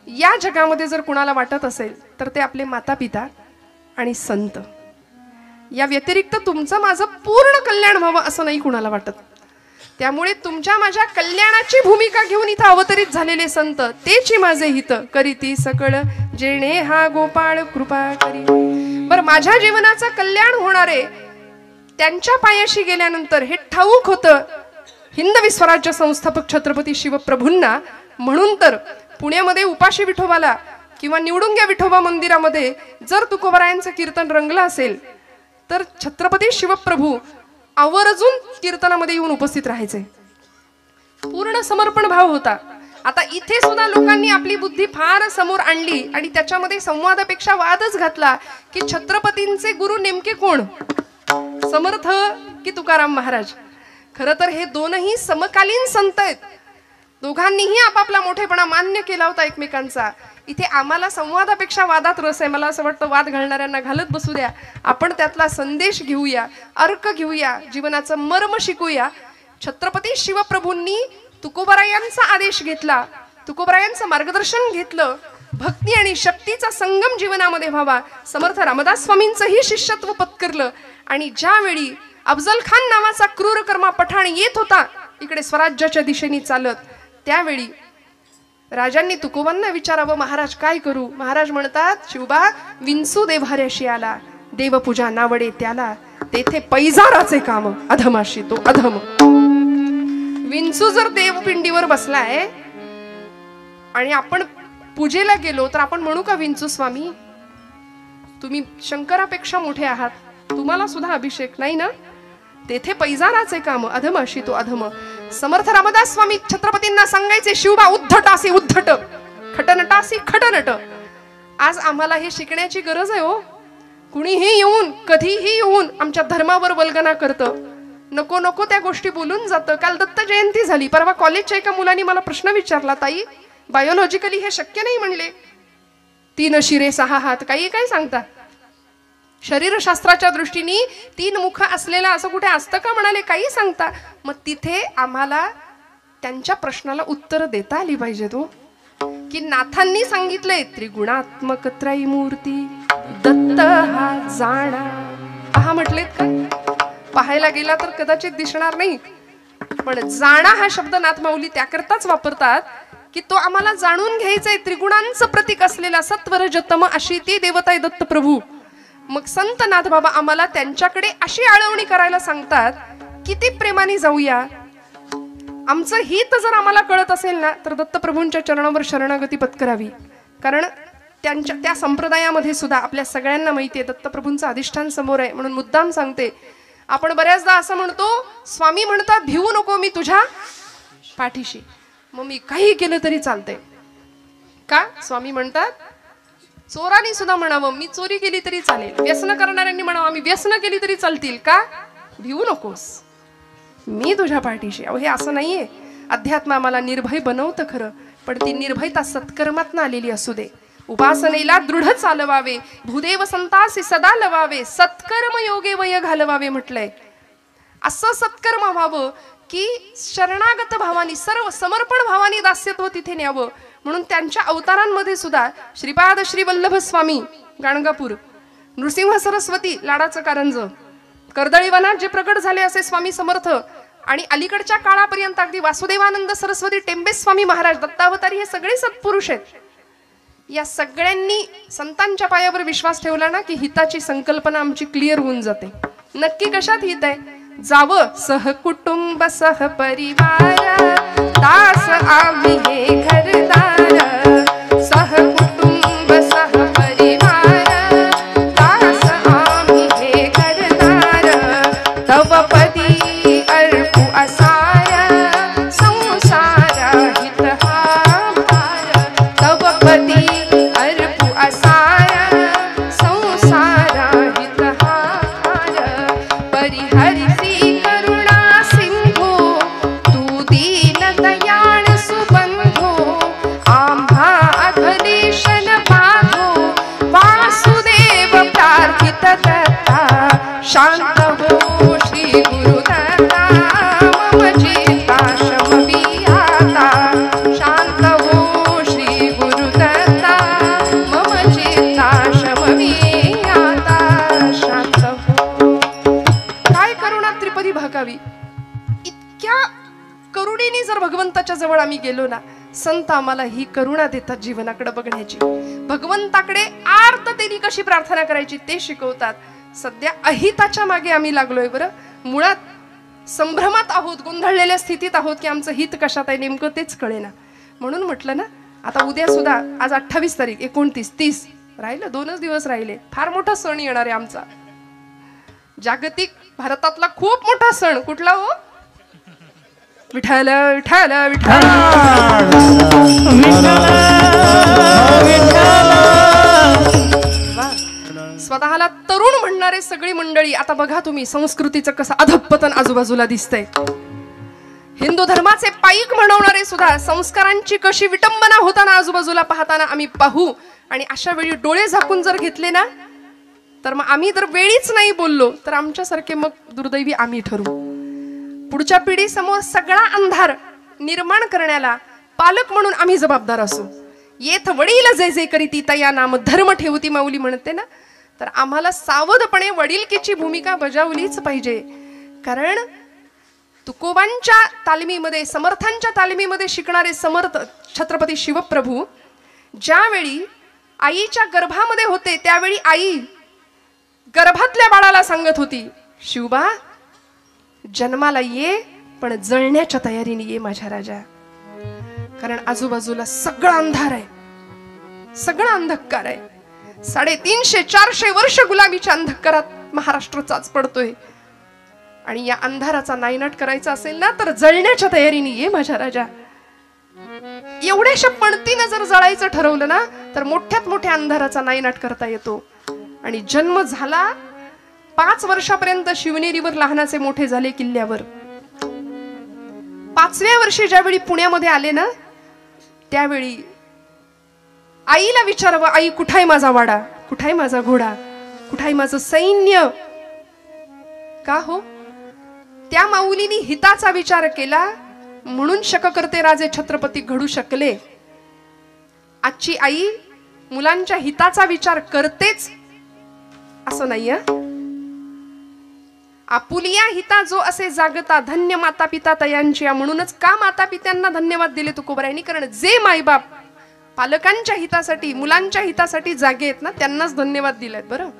या जगामध्ये जर कुणाला वाटत असेल तर ते आपले माता पिता आणि संत. या व्यतिरिक्त तुमचं माझं पूर्ण कल्याण व्हावं असं नाही कुणाला वाटत. त्यामुळे तुमच्या माझ्या कल्याणाची भूमिका घेऊन इथं अवतरित झालेले संत, तेची माझे हित करीती सकळ जेणे हा गोपाळ कृपा करी. बरं, माझ्या जीवनाचं कल्याण होणारे त्यांच्या पायाशी गेल्यानंतर हे ठाऊक होतं हिंदवी स्वराज्य संस्थापक छत्रपती शिवप्रभूंना. म्हणून तर पुण्यामध्ये उपाशी विठोबाला किंवा निवडुंग्या विठोबा मंदिरामध्ये जर तुकोबरायांचं कीर्तन रंगलं असेल तर छत्रपती शिवप्रभू आवर्जून कीर्तनामध्ये येऊन उपस्थित राहायचे. पूर्ण समर्पण भाव होता. आता इथे सुद्धा लोकांनी आपली बुद्धी फार समोर आणली आणि त्याच्यामध्ये संवादापेक्षा वादच घातला की छत्रपतींचे गुरु नेमके कोण, समर्थ की तुकाराम महाराज. खरं तर हे दोनही समकालीन संत आहेत. दोघांनीही आपापला मोठेपणा मान्य केला होता एकमेकांचा. इथे आम्हाला संवादापेक्षा वादात रस आहे. मला असं वाटतं वाद घालणाऱ्यांना घालत बसू द्या, आपण त्यातला संदेश घेऊया, अर्क घेऊया, जीवनाचं मर्म शिकूया. छत्रपती शिवप्रभूंनी तुकोबरायांचा आदेश घेतला, तुकोबरायांचं मार्गदर्शन घेतलं. भक्ती आणि शक्तीचा संगम जीवनामध्ये व्हावा. समर्थ रामदास स्वामींचंही शिष्यत्व पत्करलं. आणि ज्यावेळी अफजल खान नावाचा क्रूरकर्मा पठाण येत होता इकडे स्वराज्याच्या दिशेने चालत, त्यावेळी राजांनी तुकोबांना विचारावं, महाराज काय करू. महाराज म्हणतात, शिवबा विंचू देव्हाऱ्याशी आला, देवपूजा नावडे त्याला, तेथे पैजाराचे काम अधमाशी तो अधम. विंचू जर देवपिंडीवर बसलाय आणि आपण पूजेला गेलो तर आपण म्हणू का, विंचू स्वामी तुम्ही शंकरापेक्षा मोठे आहात, तुम्हाला सुद्धा अभिषेक नाही ना. तेथे पैजाराचे काम अधमाशी तो अधम. समर्थ रामदास स्वामी छत्रपतींना सांगायचे, शिवबा उद्धटासी उद्धट, खटनटासी खटनट. आज आम्हाला हे शिकण्याची गरज आहे हो. कुणीही येऊन कधीही येऊन आमच्या धर्मावर वल्गना करतं, नको नको त्या गोष्टी बोलून जातं. काल दत्त जयंती झाली, परवा कॉलेजच्या एका मुलाने मला प्रश्न विचारला, ताई बायोलॉजिकली हे शक्य नाही म्हणले, 3 शिरे 6 हात, काही काय सांगता. शरीरशास्त्राच्या दृष्टीने 3 मुख असलेला असं कुठे असतं का म्हणाले, काही सांगता. मग तिथे आम्हाला त्यांच्या प्रश्नाला उत्तर देता आली पाहिजे तो, की नाथांनी सांगितलंय त्रिगुणात्मक त्रयमूर्ती दत्त हा जाणा. पहा म्हटलेत का, पाहायला गेला तर कदाचित दिसणार नाही, पण जाणा हा शब्द नाथमाऊली त्याकरताच वापरतात की तो आम्हाला जाणून घ्यायचंय. त्रिगुणांचं प्रतीक असलेला सत्वरजतम अशी ती देवता आहे दत्त प्रभू. मग संत नाथ बाबा आम्हाला त्यांच्याकडे अशी आळवणी करायला सांगतात, किती प्रेमाने जाऊया. आमचं हित जर आम्हाला कळत असेल ना तर दत्तप्रभूंच्या चरणावर शरणागती पत्करावी. कारण त्यांच्या त्या संप्रदायामध्ये सुद्धा आपल्या सगळ्यांना माहिती आहे दत्तप्रभूंचं अधिष्ठान समोर आहे. म्हणून मुद्दाम सांगते, आपण बऱ्याचदा असं म्हणतो, स्वामी म्हणतात भिवू नको मी तुझ्या पाठीशी, मग मी काही केलं तरी चालतंय का. स्वामी म्हणतात चोरांनी सुद्धा म्हणावं मी चोरी केली तरी चालेल, व्यसन करणाऱ्यांनी म्हणावं मी व्यसन केली तरी चालतील का, भिवू नकोस मी तुझ्या पाठीशी. अहो हे असं नाहीये. अध्यात्म आम्हाला निर्भय बनवतं खरं, पण ती निर्भयता सत्कर्मातनं आलेली असू दे. उपासनेला दृढ चालवावे, भूदेव संतासी सदा लवावे, सत्कर्म योगे वय घालवावे म्हटलंय. असं सत्कर्म व्हावं की शरणागत भावानी, सर्व समर्पण भावानी दास्यत्व तिथे न्यावं. म्हणून त्यांच्या अवतारांमध्ये सुद्धा श्रीपाद श्री वल्लभ स्वामी गाणगापूर, नृसिंह सरस्वती लाडाचं कारंज, कर्दळीवनात जे प्रकट झाले असे स्वामी समर्थ, आणि अलीकडच्या काळापर्यंत अगदी वासुदेवानंद सरस्वती टेंबे स्वामी महाराज दत्तावतारी, हे सगळे सत्पुरुष आहेत. या सगळ्यांनी संतांच्या पायावर विश्वास ठेवला ना की हिताची संकल्पना आमची क्लिअर होऊन जाते. नक्की कशात हित आहे, जावं सहकुटुंब सहपरिवार, दास आम्ही हे घरदार, सहकुटुंब सहपरिवार अर्पु असार संसार हित हा भार तव पदी अर्पु असार संसार हित हा भार परिहरिसी करुणा सिंधू तू दीन दयाळ सुबंधो आम्हा अखिलेशन बाधो वासुदेव प्रार्थित दत्ता शांत हो श्री गुरुदत्ता मम चित्ता शमवी आता शांत हो श्री गुरुदत्ता मम चित्ता शमवी आता शांत हो. काय करुणा त्रिपदी भागावी. इतक्या करुणेने जर भगवंताच्या जवळ आम्ही गेलो ना, संत आम्हाला ही करुणा देतात जीवनाकडे बघण्याची. भगवंताकडे आर्ततेने कशी प्रार्थना करायची ते शिकवतात. सध्या अहिताच्या मागे आम्ही लागलोय बरं. मुळात संभ्रमात आहोत, गोंधळलेल्या स्थितीत आहोत की आमचं हित कशात आहे नेमकं तेच कळेना. म्हणून म्हटलं ना, आता उद्या सुद्धा आज 28 तारीख 29 30 राहिलं, 2च दिवस राहिले. फार मोठा सण येणार आहे आमचा, जागतिक भारतातला खूप मोठा सण. कुठला हो? विठ्ठल विठ्ठल विठ्ठल. स्वतःला तरुण म्हणणारे सगळी मंडळी. आता बघा तुम्ही संस्कृतीचं कसं अधपतन आजूबाजूला दिसतंय. हिंदू धर्माचे पाईक म्हणवणारे सुद्धा संस्कारांची कशी विटंबना होताना आजूबाजूला पाहताना आम्ही पाहू. आणि अशा वेळी डोळे झाकून जर घेतले ना, तर मग आम्ही जर वेळीच नाही बोललो तर आमच्यासारखे मग दुर्दैवी आम्ही ठरू. पुढच्या पिढी समोर सगळा अंधार निर्माण करण्याला पालक म्हणून आम्ही जबाबदार असू. येथ वडील जे जे करीती तया नाम धर्म ठेवती माऊली म्हणते ना, तर आम्हाला सावधपणे वडीलकीची भूमिका बजावलीच पाहिजे. कारण तुकोबांच्या तालमीमध्ये, समर्थांच्या तालमीमध्ये शिकणारे समर्थ छत्रपती शिवप्रभू ज्यावेळी आईच्या गर्भामध्ये होते त्यावेळी आई गर्भातल्या बाळाला सांगत होती, शिवबा जन्माला ये पण जळण्याच्या तयारीने ये माझ्या राजा. कारण आजूबाजूला सगळा अंधार आहे, सगळा अंधकार आहे. 350-400 वर्ष गुलामीच्या अंधकारात महाराष्ट्र चाच पडतोय. आणि या अंधाराचा नायनाट करायचा असेल ना, तर जळण्याच्या तयारीने ये माझ्या राजा. एवढ्याशा पणतीनं जर जळायचं ठरवलं ना, तर मोठ्यात मोठ्या अंधाराचा नायनाट करता येतो. आणि जन्म झाला 5 वर्षापर्यंत शिवनेरीवर लहानाचे मोठे झाले किल्ल्यावर. 5व्या वर्षी ज्यावेळी पुण्यामध्ये आले ना, त्यावेळी आईला विचारावं, आई कुठाय माझा वाडा, कुठाय माझा घोडा, कुठाय माझं सैन्य. का हो? त्या माऊलीनी हिताचा विचार केला म्हणून शककर्ते राजे छत्रपती घडू शकले. आजची आई मुलांच्या हिताचा विचार करतेच असं नाही. आपुलिया हिता जो असे जागता धन्य माता पिता तयांची. म्हणूनच का माता पित्यांना धन्यवाद दिले तुकोबारायांनी? कारण जे मायबाप पालकांच्या हितासाठी, मुलांच्या हितासाठी जागे आहेत ना, त्यांनाच धन्यवाद दिलेत. बरं,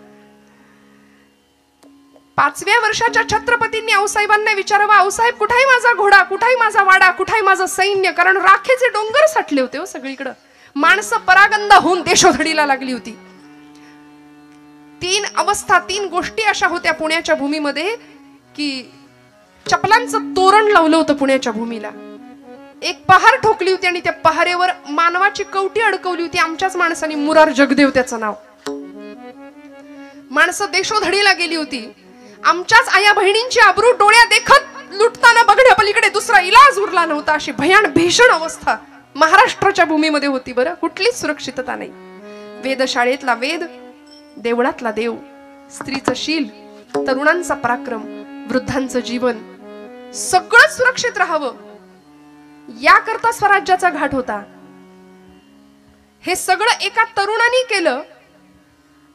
5व्या वर्षाच्या छत्रपतींनी आऊसाहेबांना विचारावं, आऊसाहेब कुठाय माझा घोडा, कुठाय माझा वाडा, कुठाय माझं सैन्य. कारण राखेचे डोंगर साठले होते हो सगळीकडे. माणसं परागंदा होऊन देशोधडीला लागली होती. 3 अवस्था, 3 गोष्टी अशा होत्या पुण्याच्या भूमीमध्ये की चपलांचं तोरण लावलं होतं पुण्याच्या भूमीला. एक पहार ठोकली होती आणि त्या पहारेवर मानवाची कवटी अडकवली होती. आमच्याच माणसांनी, मुरार जगदेव त्याचं नाव. माणसं देशोधडीला गेली होती. आमच्याच आया बहिणींची आबरू डोळ्या देखत लुटताना बघण्यापलीकडे दुसरा इलाज उरला नव्हता. अशी भयान भीषण अवस्था महाराष्ट्राच्या भूमीमध्ये होती. बरं, कुठलीच सुरक्षितता नाही. वेधशाळेतला वेद, देवळातला देव, स्त्रीचं शील, तरुणांचा पराक्रम, वृद्धांचं जीवन, सगळं सुरक्षित राहावं याकरता स्वराज्याचा घाट होता. हे सगळं एका तरुणाने केलं.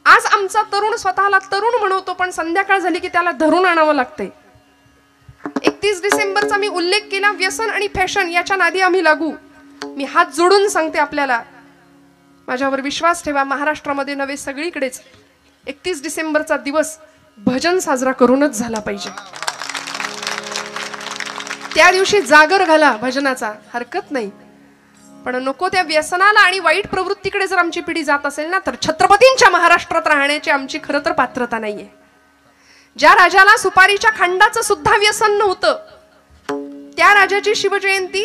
आज आमचा तरुण स्वतःला तरुण म्हणवतो, पण संध्याकाळ झाली की त्याला धरून आणावं लागते. 31 डिसेंबरचा मी उल्लेख केला. व्यसन आणि फॅशन याच्या नादी आम्ही लागू. मी हात जोडून सांगते आपल्याला, माझ्यावर विश्वास ठेवा. महाराष्ट्रामध्ये नव्हे सगळीकडेच 31 डिसेंबरचा दिवस भजन साजरा करूनच झाला पाहिजे. त्या दिवशी जागर घाला भजनाचा, हरकत नाही. पण नको त्या व्यसनाला आणि वाईट प्रवृत्तीकडे जर आमची पिढी जात असेल ना, तर छत्रपतींच्या महाराष्ट्रात राहण्याची आमची खरं तर पात्रता नाहीये. ज्या राजाला सुपारीच्या खंडाचं सुद्धा व्यसन नव्हतं, त्या राजाची शिवजयंती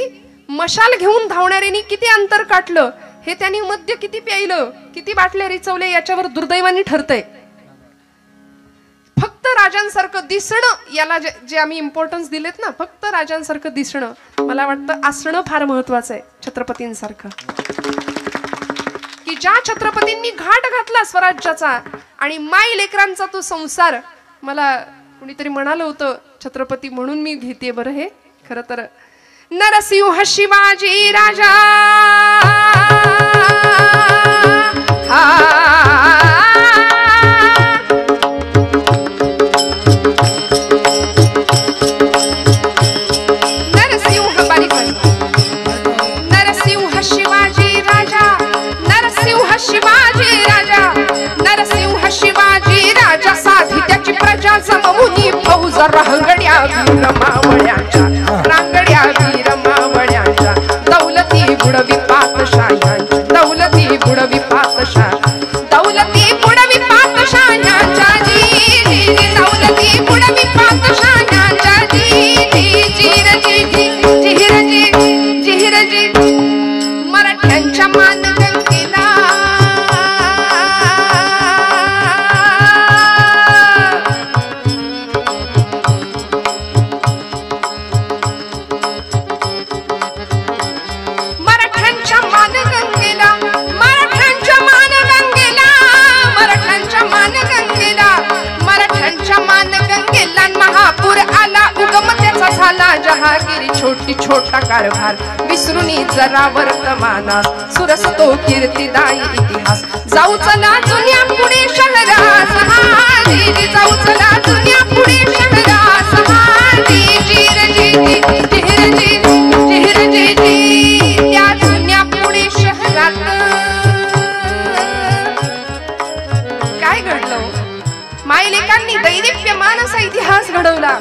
मशाल घेऊन धावणाऱ्यांनी किती अंतर काटलं, हे त्यांनी मद्य किती प्यायलं, किती बाटल्या रिचवले, याच्यावर दुर्दैवाने ठरतंय. फक्त राजांसारखं दिसणं, याला जे आम्ही इम्पॉर्टन्स दिलेत ना, फक्त राजांसारखं दिसणं, मला वाटतं असणं फार महत्वाचं आहे. छत्रपतींसारखं, की ज्या छत्रपतींनी घाट घातला स्वराज्याचा आणि माई लेकरांचा तो संसार. मला कुणीतरी म्हणालं होतं छत्रपती म्हणून मी घेते बरं हे. खरं तर नरसिंह शिवाजी राजा रांगड्या वीर मावळ्यांच्या, रांगड्या वीर मावळ्यांच्या, दौलती बुडवी पातशाह्यांच्या, दौलती बुडवी पातशाह, दौलती बुडवी पातशाह्यांच्या जी, दौलती बुडवी पातशाह्यांच्या जी, जिहिरजी मराठ्यांच्या मानगंगेला जहागिरी छोटी छोटा कारभार, विसरुनी जरा वर्तमाना, सुरसतो कीर्तिदायी इतिहास. जाऊ चला जुन्या पुणे शहरास, जाऊ चला जुन्या पुणे शहरास, त्या जुन्या पुणे शहरात काय घडलं? मायलेकांनी दैदिप्यमान असा इतिहास घडवला.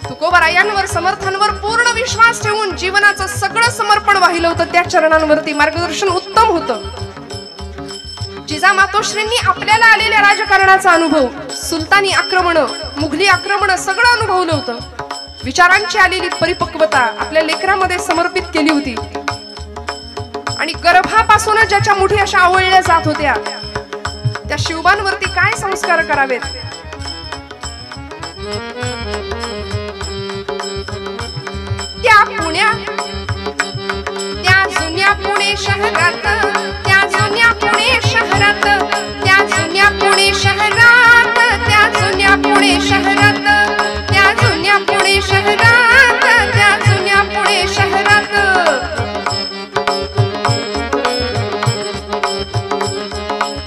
तुकोबरायांवर समर्थांवर पूर्ण विश्वास ठेवून जीवनाचं सगळं समर्पण वाहिलं होतं. त्या चरणांवरती मार्गदर्शन उत्तम होतं. जिजामातोश्रींनी आपल्याला आलेल्या राजकारणाचा अनुभव, सुलतानी आक्रमण, मुघली आक्रमण सगळं अनुभवलं होतं. विचारांची आलेली परिपक्वता आपल्या लेकरामध्ये समर्पित केली होती. आणि गर्भापासूनच ज्याच्या मुठी अशा आवळल्या जात होत्या, त्या शिवबांवरती काय संस्कार करावेत. त्या जुन्या पुणे शहरात, त्या जुन्या पुणे शहरात, त्या जुन्या पुणे शहरात, त्या जुन्या पुणे शहरात, त्या जुन्या पुणे शहरात, त्या जुन्या पुणे शहरात,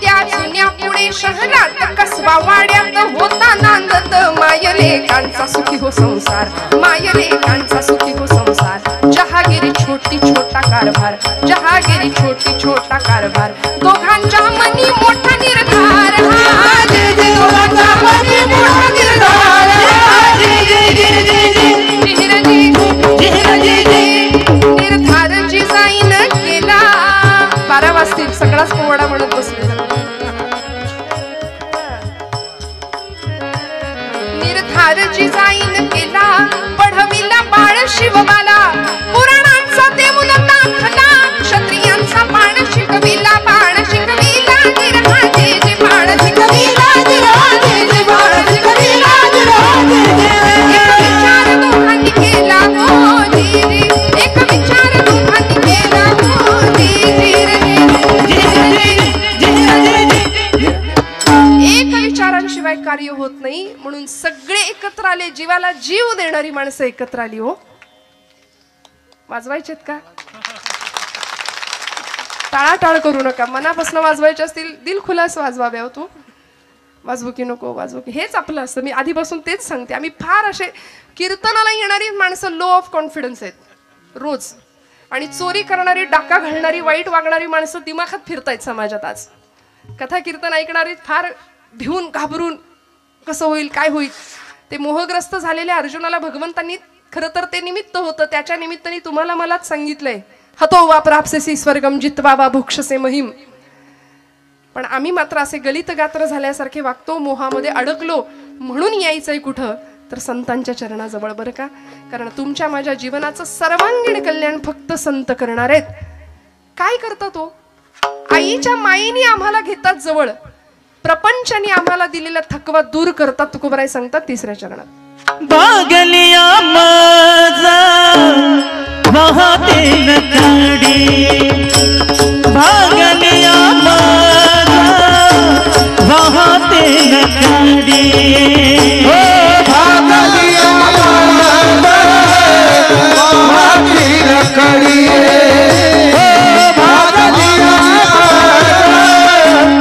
त्या जुन्या पुणे शहरात कसबा वाड्यात होता नांदत मायलेकांचा सुखी हो संसार, मायलेकांचा सुखी हो संसार. जहागिरी छोटी छोटा कारभार, जहागिरी छोटी छोटा कारभार, दोघांच्या मनी मोठा निर्धार, दोघांच्या मनी मोठा निर्धार, निर्धार जिजाईन केला. 12 वाजतील, सगळाच पोवाडा म्हणत बसले. निर्धार जिजाईन केला, पढविला बाळ शिवबाला, पुराणांचा देऊन दाखला, क्षत्रियांचा बाण शिकविला, बाण शिकविला, निर्धाजे बाण शिकविला, निर्धाजे बाण शिकविला, एक विचार दोघांनी केला मोदी, एक विचार दोघांनी केला मोदी, एक विचारांशिवाय कार्य होत नाही. म्हणून सगळे एकत्र आले, जीवाला जीव देणारी माणसं एकत्र आली. हो, वाजवायचेत का? टाळाटाळ करू नका, मनापासून वाजवायचे असतील दिलखुलास वाजवावे. हो, तू वाजवू की नको वाजवू की, हेच आपलं असतं. मी आधीपासून तेच सांगते. आम्ही फार असे कीर्तनाला येणारी माणसं लो ऑफ कॉन्फिडन्स आहेत रोज, आणि चोरी करणारी, डाका घालणारी, वाईट वागणारी माणसं दिमाखात फिरतायत समाजात आज. कथा कीर्तन ऐकणारी फार भिवून घाबरून कसं होईल काय होईल. ते मोहग्रस्त झालेल्या अर्जुनाला भगवंतांनी खरं तर ते निमित्त होतं, त्याच्या निमित्ताने तुम्हाला मलाच सांगितलंय, हतो वा प्राप्स्यसि स्वर्गम जित्वा वा भुक्षसे महिम. पण आम्ही मात्र असे गलित गात्र झाल्यासारखे वागतो, मोहामध्ये अडकलो. म्हणून यायचंय कुठं तर संतांच्या चरणाजवळ, बरं का. कारण तुमच्या माझ्या जीवनाचं सर्वांगीण कल्याण फक्त संत करणार आहेत. काय करतात तो? आईच्या माईने आम्हाला घेतात जवळ, प्रपंचाने आम्हाला दिलेला थकवा दूर करतात. तुकोबराय सांगतात 3ऱ्या चरणात, बागलिया माझा वाहते नकडी, बागलिया माझा वाहते नकडी, बागलिया माझा वाहते नकडी, बागलिया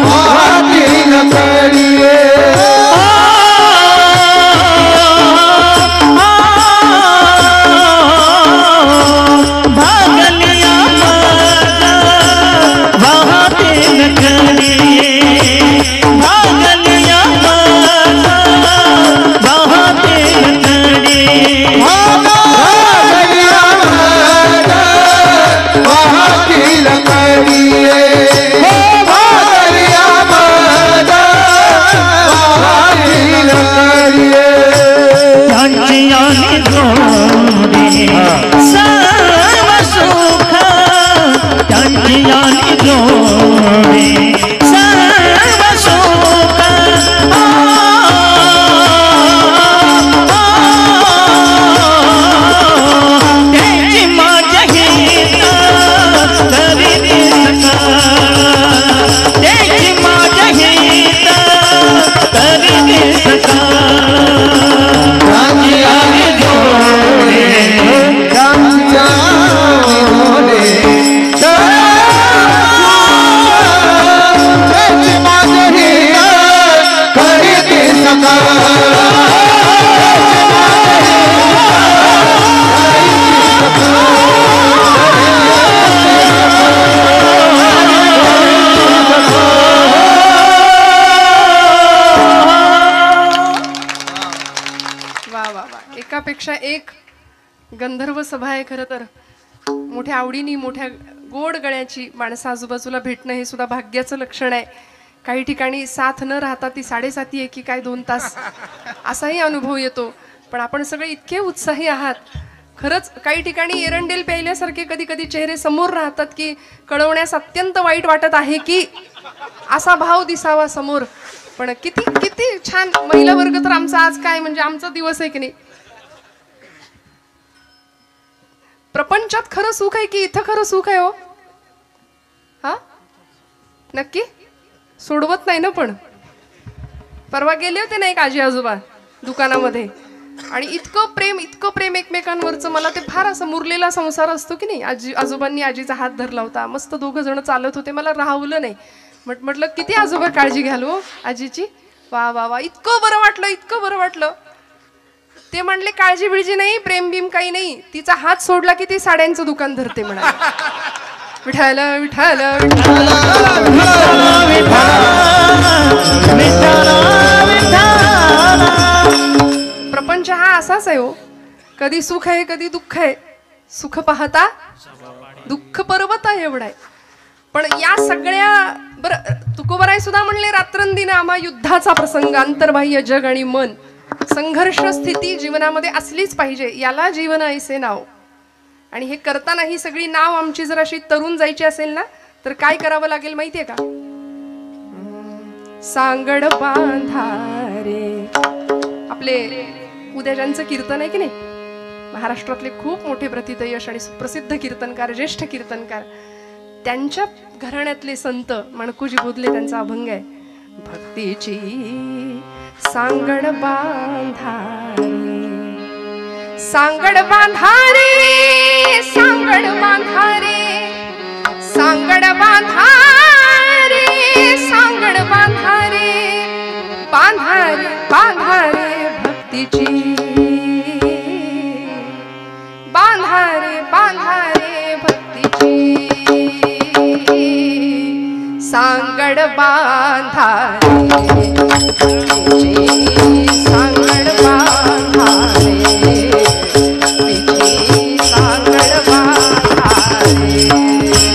वाहते नकडी. एकापेक्षा एक गंधर्व सभा आहे. खरं तर मोठ्या आवडीनी मोठ्या गोड गळ्याची माणसं आजूबाजूला भेटणं हे सुद्धा भाग्याचं लक्षण आहे. काही ठिकाणी साथ न राहता ती 7:30 आहे की काय 2 तास असाही अनुभव येतो. पण आपण सगळे इतके उत्साही आहात. खरंच काही ठिकाणी एरंडेल प्यायल्यासारखे कधी कधी चेहरे समोर राहतात की कळवण्यास अत्यंत वाईट वाटत आहे की असा भाव दिसावा समोर. पण किती किती छान महिला वर्ग तर आमचा आज काय म्हणजे आमचा दिवस आहे की नाही. प्रपंचात खरं सुख आहे की इथं खरं सुख आहे हो? हा नक्की सोडवत नाही ना. पण परवा गेले होते ना एक आजी आजोबा दुकानामध्ये आणि इतकं प्रेम एकमेकांवरचं. मला ते फार असं मुरलेला संसार असतो की नाही. आजी आजोबांनी आजीचा हात धरला होता. मस्त 2 जण चालत होते. मला राहवलं नाही. म्हटलं किती आजोबा काळजी घ्याल हो आजीची. वा वा वा इतकं बरं वाटलं, इतकं बरं वाटलं. ते म्हणले काळजी बिळजी नाही, प्रेम बिम काही नाही. तिचा हात सोडला की ती साड्यांचं दुकान धरते म्हणा. विठाल विठाल प्रपंच हा असाच आहे हो. कधी सुख आहे कधी दुःख आहे. सुख पाहता दुःख पर्वत आहे एवढा आहे. पण या सगळ्या बरं तुकोबराय सुद्धा म्हणले रात्रंदिन आम्हा युद्धाचा प्रसंग, अंतर्बाह्य जग आणि मन, संघर्ष स्थिती जीवनामध्ये असलीच पाहिजे. याला जीवन ऐसे नाव. आणि हे करताना ही सगळी नाव आमची जर अशी तरुण जायची असेल ना तर काय करावं लागेल माहितीये का. सांगड बांधारे आपले उद्या ज्यांचं कीर्तन आहे की नाही, महाराष्ट्रातले खूप मोठे प्रथितयश आणि सुप्रसिद्ध कीर्तनकार, ज्येष्ठ कीर्तनकार, त्यांच्या घराण्यातले संत मणकुजी बोधले, त्यांचा अभंग आहे. भक्तीची सांगड बांधारे, सांगड बांधारे, सांगड बांधारे, सांगड बांधारे, सांगड बांधारे, बांधारे बांधारे भक्तीची, बांधारे बांधारे भक्तीची, सांगड बांधारे भक्तीची, सांगड बांधारे भक्तीची, सांगड बांधारे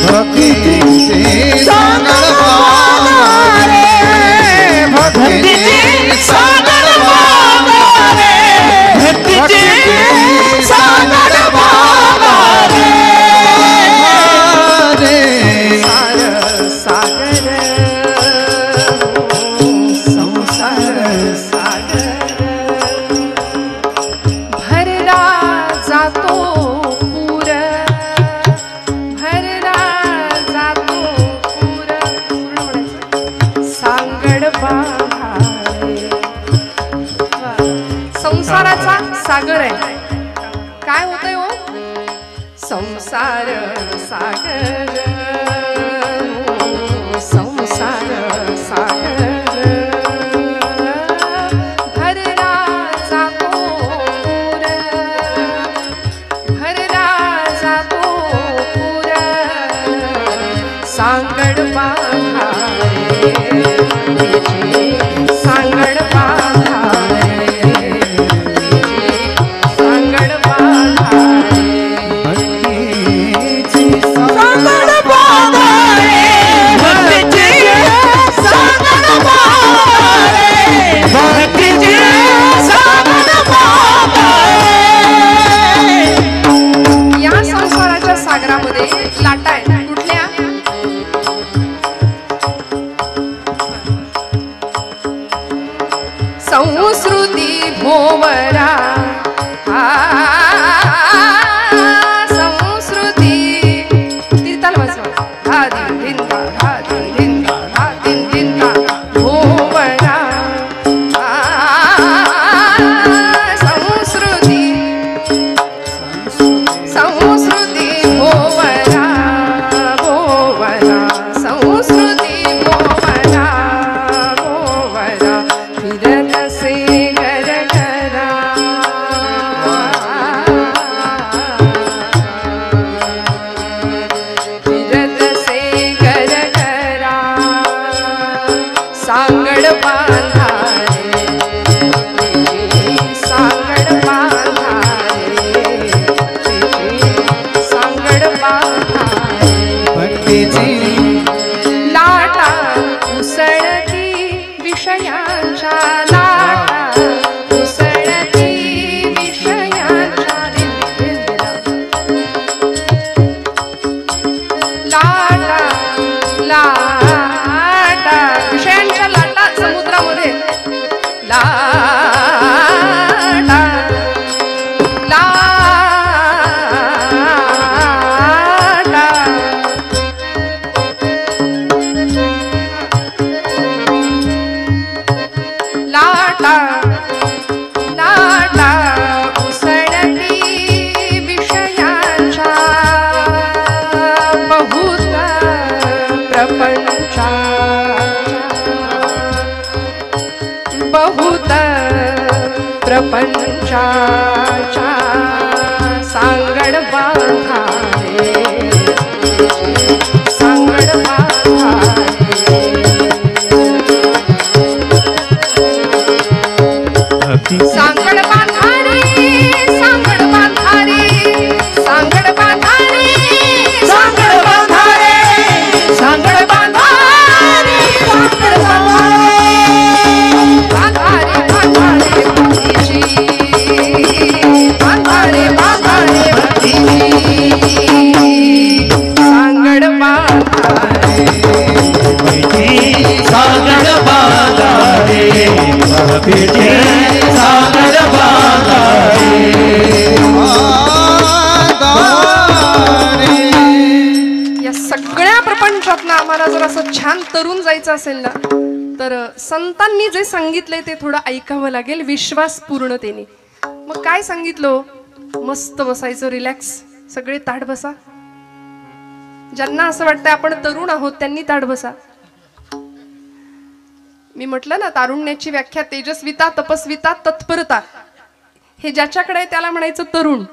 भक्तीची सांगड बांधारे सागर आहे. काय होतंय हो? संसार सागर, संसार सागर भरला जातो पूर, भरला जातो पूर. सांगड बांधारे सांगड बांधारे, सांगड बांधारे, सांगड बांधारे, भक्तीची सांगड बांधारे, भक्तीची सांगड बांधारे. या संसाराच्या सागरामध्ये लाटा आहेत. कुठल्या? संस्कृती भोवरा, संस्कृती तीर्थाल वाजवा, हा दिन दिंदा, हा दिन दिंदा, हा दिन दिंदा भोवरा. संस्कृती संस्कृती भोवरा, भोवरा संस्कृती भोवरा, भोवरा फिरत से घर घरा. फिरत से घर घरा, सांगड बांधारे, सांगड बांधारे, सांगड बांधारे. भक्तीची लाटा उसळती विषयांच्या, लाटा उसळती विषयांच्या. लाटा लाटा विषयांच्या लाटा समुद्रामध्ये. लाटा लाटा लाटा उसळती विषयांच्या. बहुत प्रपंचा, बहुत प्रपंचाच्या. सांगड बांधारे, सांगड बांधारे, सांगड बांधारे, सांगड बांधारे, सांगड बांधारे, सांगड बांधारे, सांगड बांधारे, सांगड बांधारे, बांधारे भक्तीची, बांधारे बांधारे भक्तीची. सांगड बांधारे, सांगड बांधारे, भक्तीची सांगड बांधारे. या सगळ्या प्रपंचातनं आम्हाला जर असं छान तरुण जायचं असेल ना, तर संतांनी जे सांगितलंय ते थोडं ऐकावं लागेल विश्वास पूर्णतेने. मग काय सांगितलं? मस्त बसायचं, रिलॅक्स, सगळे ताठ बसा. ज्यांना असं वाटतंय आपण तरुण आहोत त्यांनी ताठ बसा. मी म्हटलं ना, तारुण्याची व्याख्या तेजस्विता, तपस्विता, तत्परता. हे ज्याच्याकडे आहे त्याला म्हणायचं तरुण.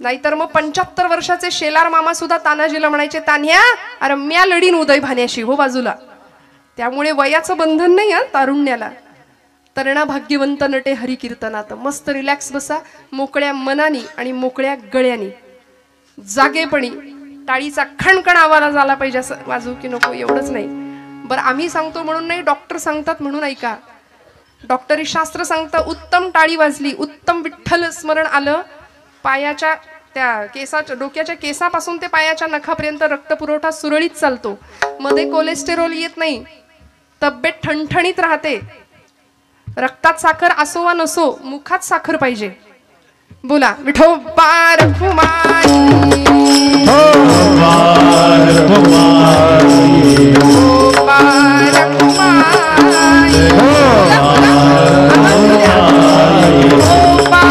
नाहीतर मग 75 वर्षाचे शेलार मामा सुद्धा तानाजीला म्हणायचे, तान्ह्या अरे म्या लढीन उदय भाण्याशी, हो बाजूला. त्यामुळे वयाचं बंधन नाही हा तारुण्याला. तरणा भाग्यवंत नटे हरिकीर्तनात. मस्त रिलॅक्स बसा, मोकळ्या मनानी आणि मोकळ्या गळ्यानी, जागेपणी. टाळीचा खणखण आवाज झाला पाहिजे, असं वाजू की नको एवढंच नाही. बरं, आम्ही सांगतो म्हणून नाही, डॉक्टर सांगतात म्हणून ऐका. डॉक्टरी शास्त्र सांगतं, उत्तम टाळी वाजली, उत्तम विठ्ठल स्मरण आलं, पायाच्या त्या केसाच्या, डोक्याच्या केसापासून ते पायाच्या नखापर्यंत रक्तपुरवठा सुरळीत चालतो. मध्ये कोलेस्टेरॉल येत नाही, तब्येत ठणठणीत राहते. रक्तात साखर असो वा नसो, मुखात साखर पाहिजे. बोला विठोबा रखुमाई, विठोबा रखुमाई, विठोबा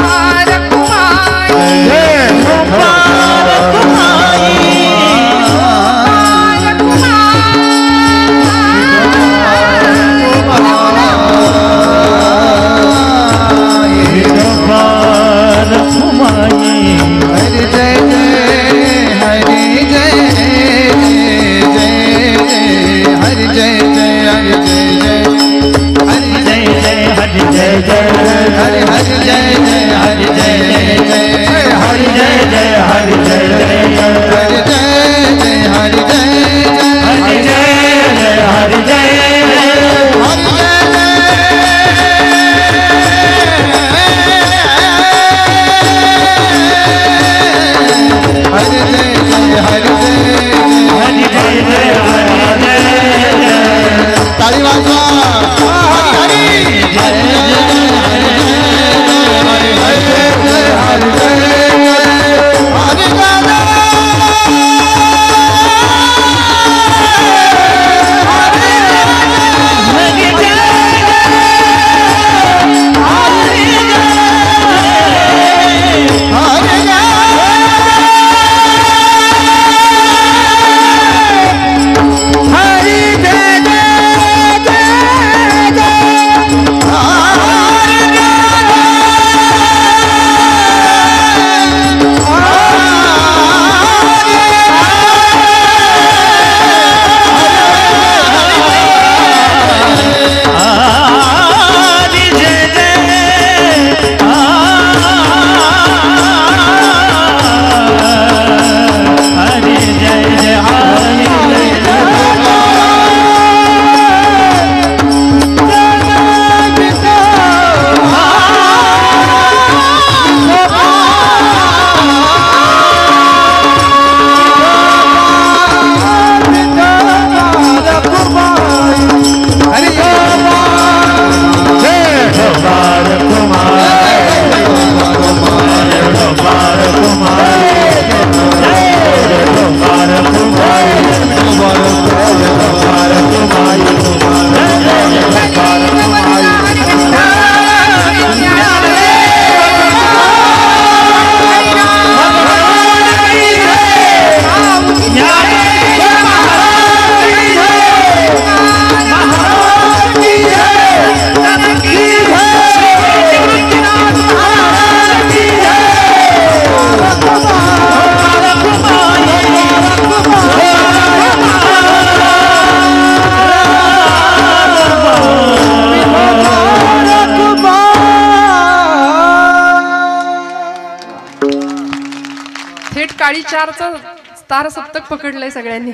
नीट काळी चारचा तार सप्तक पकडलंय सगळ्यांनी.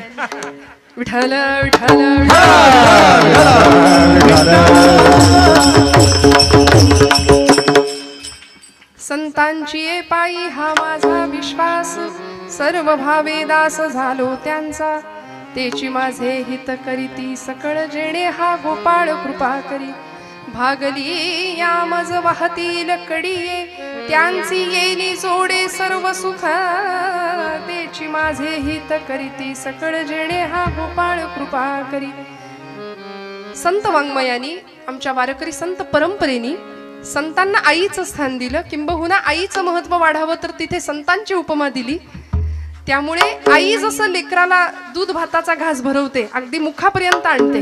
विठ्ठल विठ्ठल संतांची ये पायी हा माझा विश्वास, सर्व भावे दास झालो त्यांचा. तेची माझे हित करीती सकळ जेणे हा गोपाळ कृपा करी. भागली या मज वाहतील कडीये, त्यांची येणी जोडे सर्व सुख. तेची माझे हित करीती सकळ जेणे हा गोपाळ कृपा करी. संत वाङ्मयानी, आमच्या वारकरी संत परंपरेनी संतांना आईचं स्थान दिलं, किंबहुना आईचं महत्व वाढावं तर तिथे संतांची उपमा दिली. त्यामुळे आई जसं लेकराला दूध भाताचा घास भरवते, अगदी मुखापर्यंत आणते.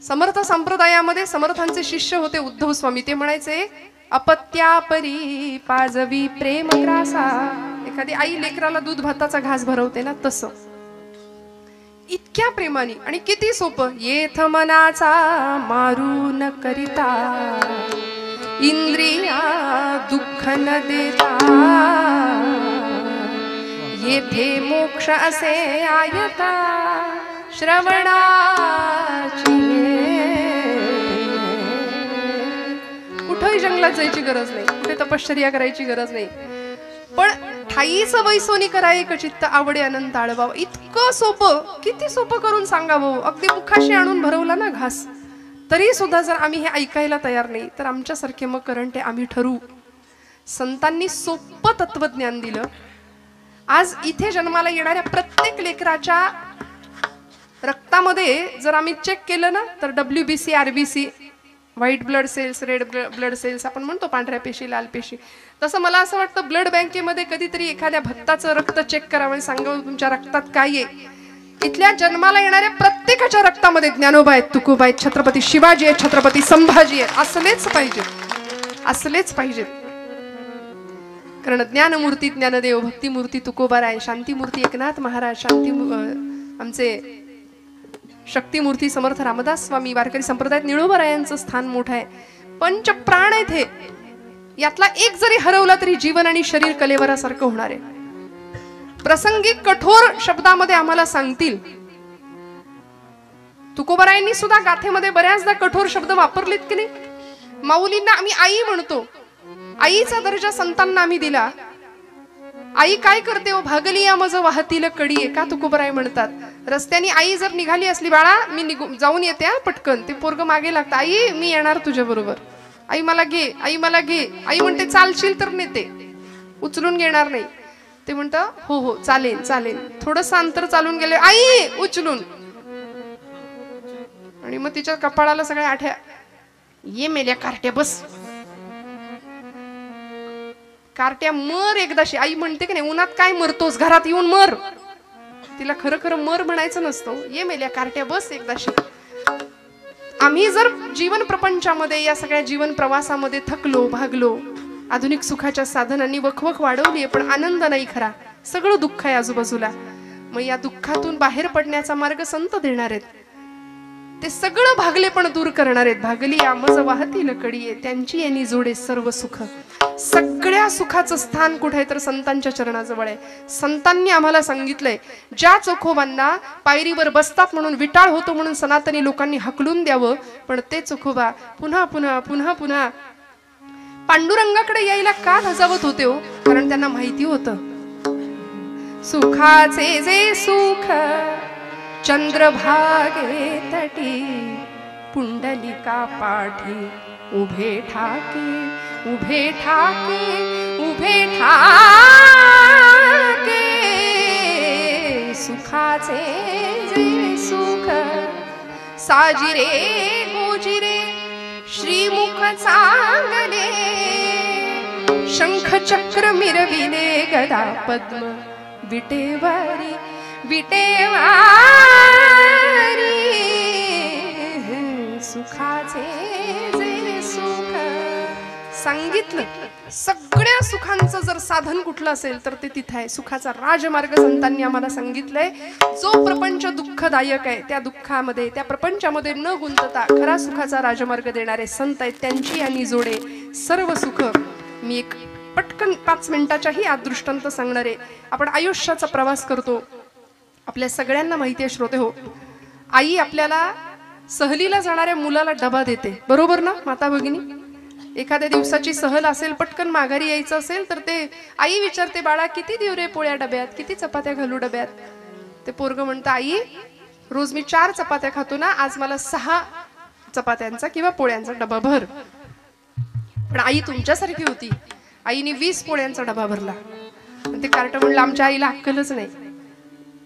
समर्थ संप्रदायामध्ये समर्थांचे शिष्य होते उद्धव स्वामी. ते म्हणायचे, अपत्यापरी पाजवी प्रेम ग्रासा. एखादी आई लेकराला दूध भाताचा घास भरवते ना, तसं इतक्या प्रेमाने. आणि किती सोपं. येथ मनाचा मारू न करिता, इंद्रिया दुःख न देता. येथे मोक्ष असे आयता, श्रवणाची. कुठेही जंगलात जायची गरज नाही, कुठे तपश्चर्या करायची गरज नाही. पण ठाईचं वैसोनी कराय चित्त आवडे अनंत आळवावं. इतकं सोपं, किती सोपं करून सांगावं. अगदी मुखाशी आणून भरवला ना घास, तरी सुद्धा जर आम्ही हे ऐकायला तयार नाही तर आमच्यासारखे मग करंटे आम्ही ठरू. संतांनी सोपं तत्वज्ञान दिलं. आज इथे जन्माला येणाऱ्या प्रत्येक लेकराच्या रक्तामध्ये जर आम्ही चेक केलं ना, तर WBC, RBC, white blood cells, red blood cells आपण म्हणतो, पांढऱ्या पेशी, लाल पेशी. तसं मला असं वाटतं ब्लड बँकेमध्ये कधीतरी एखाद्या भक्ताचं रक्त चेक करावं, सांगावं तुमच्या रक्तात काय आहे. इथल्या जन्माला येणाऱ्या प्रत्येकाच्या रक्तामध्ये ज्ञानोबा आहेत, तुकोबा आहेत, छत्रपती शिवाजी आहेत, छत्रपती संभाजी आहेत. असलेच पाहिजेत, असलेच पाहिजेत. कारण ज्ञानमूर्ती ज्ञानदेव, भक्तिमूर्ती तुकोबाराय, शांतीमूर्ती एकनाथ महाराज, आमचे शक्तिमूर्ती समर्थ रामदास स्वामी. वारकरी संप्रदायात निळोबारायांचं स्थान मोठं आहे. पंच प्राण आहेत हे. यातला एक जरी हरवला तरी जीवन आणि शरीर कलेवरासारखं होणार आहे. प्रसंगी कठोर शब्दामध्ये आम्हाला सांगतील. तुकोबारायांनी सुद्धा गाथेमध्ये बऱ्याचदा कठोर शब्द वापरलेत की नाही. माऊलींना आम्ही आई म्हणतो, आईचा दर्जा संतांना आम्ही दिला. आई काय करते हो, भागली या मज वाहतील कडी. का तुकोबाराय म्हणतात, रस्त्याने आई जर निघाली असली, बाळा मी जाऊन येते पटकन, ते पोरग मागे लागतं, आई मी येणार तुझ्या बरोबर, आई मला घे, आई मला घे. आई म्हणते चालशील तर नेते, उचलून घेणार नाही. ते म्हणतं हो हो चालेल चालेल. थोडस अंतर चालून गेले, आई उचलून. आणि मग तिच्या कपाळाला सगळ्या आठ्या, ये मेल्या कार्ट्या बस, कार्ट्या मर एकदाशी. आई म्हणते की नाही, उन्हात काय मरतोस, घरात येऊन मर. तिला खरं खरं मर म्हणायचं नसतं, ये मेल्या कार्ट्या बस एकदाशी. आम्ही जर जीवन प्रपंचामध्ये, या सगळ्या जीवन प्रवासामध्ये थकलो, भागलो, आधुनिक सुखाच्या साधनांनी वखवख वाढवली, पण आनंद नाही खरा, सगळं दुःख आहे आजूबाजूला. मग या दुःखातून बाहेर पडण्याचा मार्ग संत देणार आहेत. ते सगळं भागले पण दूर करणार आहेत. भागली आमज वाहतील कडी, त्यांची यांनी जोडे सर्व सुख. सगळ्या सुखाचं स्थान कुठे आहे तर संतांच्या चरणाजवळ आहे. संतांनी आम्हाला सांगितलंय, ज्या चोखोबांना पायरीवर बसतात म्हणून विटाळ होतो म्हणून सनातनी लोकांनी हकलून द्यावं, पण ते चोखोबा पुन्हा पुन्हा पुन्हा पुन्हा पांडुरंगाकडे यायला का धजावत होते हो? कारण त्यांना माहिती होतं, सुखाचे जे सुख चंद्रभागे तटी, पुंडलिका पाठी उभे ठाके, उभे ठाके, उभे ठाके. सुखाचे जे सुख साजिरे गोजिरे, श्रीमुख चांगले, शंख चक्र मिरविले, गदा पद्म विटेवारी, विटेवारी. सुखाचे जे सुख सांगितलं. सगळ्या सुखांचं जर साधन कुठलं असेल तर ते तिथे आहे. सुखाचा राजमार्ग संतांनी आम्हाला सांगितलंय. जो प्रपंच दुःखदायक आहे, त्या दुःखामध्ये, त्या प्रपंचामध्ये न गुंतता खरा सुखाचा राजमार्ग देणारे संत आहेत. त्यांची आणि जोडे सर्व सुख. मी एक पटकन 5 मिनिटाच्याही आत दृष्टांत सांगणार आहे. आपण आयुष्याचा प्रवास करतो. आपल्या सगळ्यांना माहिती आहे श्रोते हो, आई आपल्याला सहलीला जाणाऱ्या मुलाला डबा देते, बरोबर ना माता भगिनी? एखाद्या दिवसाची सहल असेल, पटकन माघारी यायचं असेल तर ते आई विचारते, बाळा किती देऊ रे पोळ्या डब्यात, किती चपात्या घालू डब्यात? ते पोरग म्हणतं, आई रोज मी 4 चपात्या खातो ना, आज मला 6 चपात्यांचा किंवा पोळ्यांचा डबा भर. पण आई तुमच्यासारखी होती, आईने 20 पोळ्यांचा डबा भरला. ते कार्ट म्हणलं, आमच्या आईला अक्कलच नाही,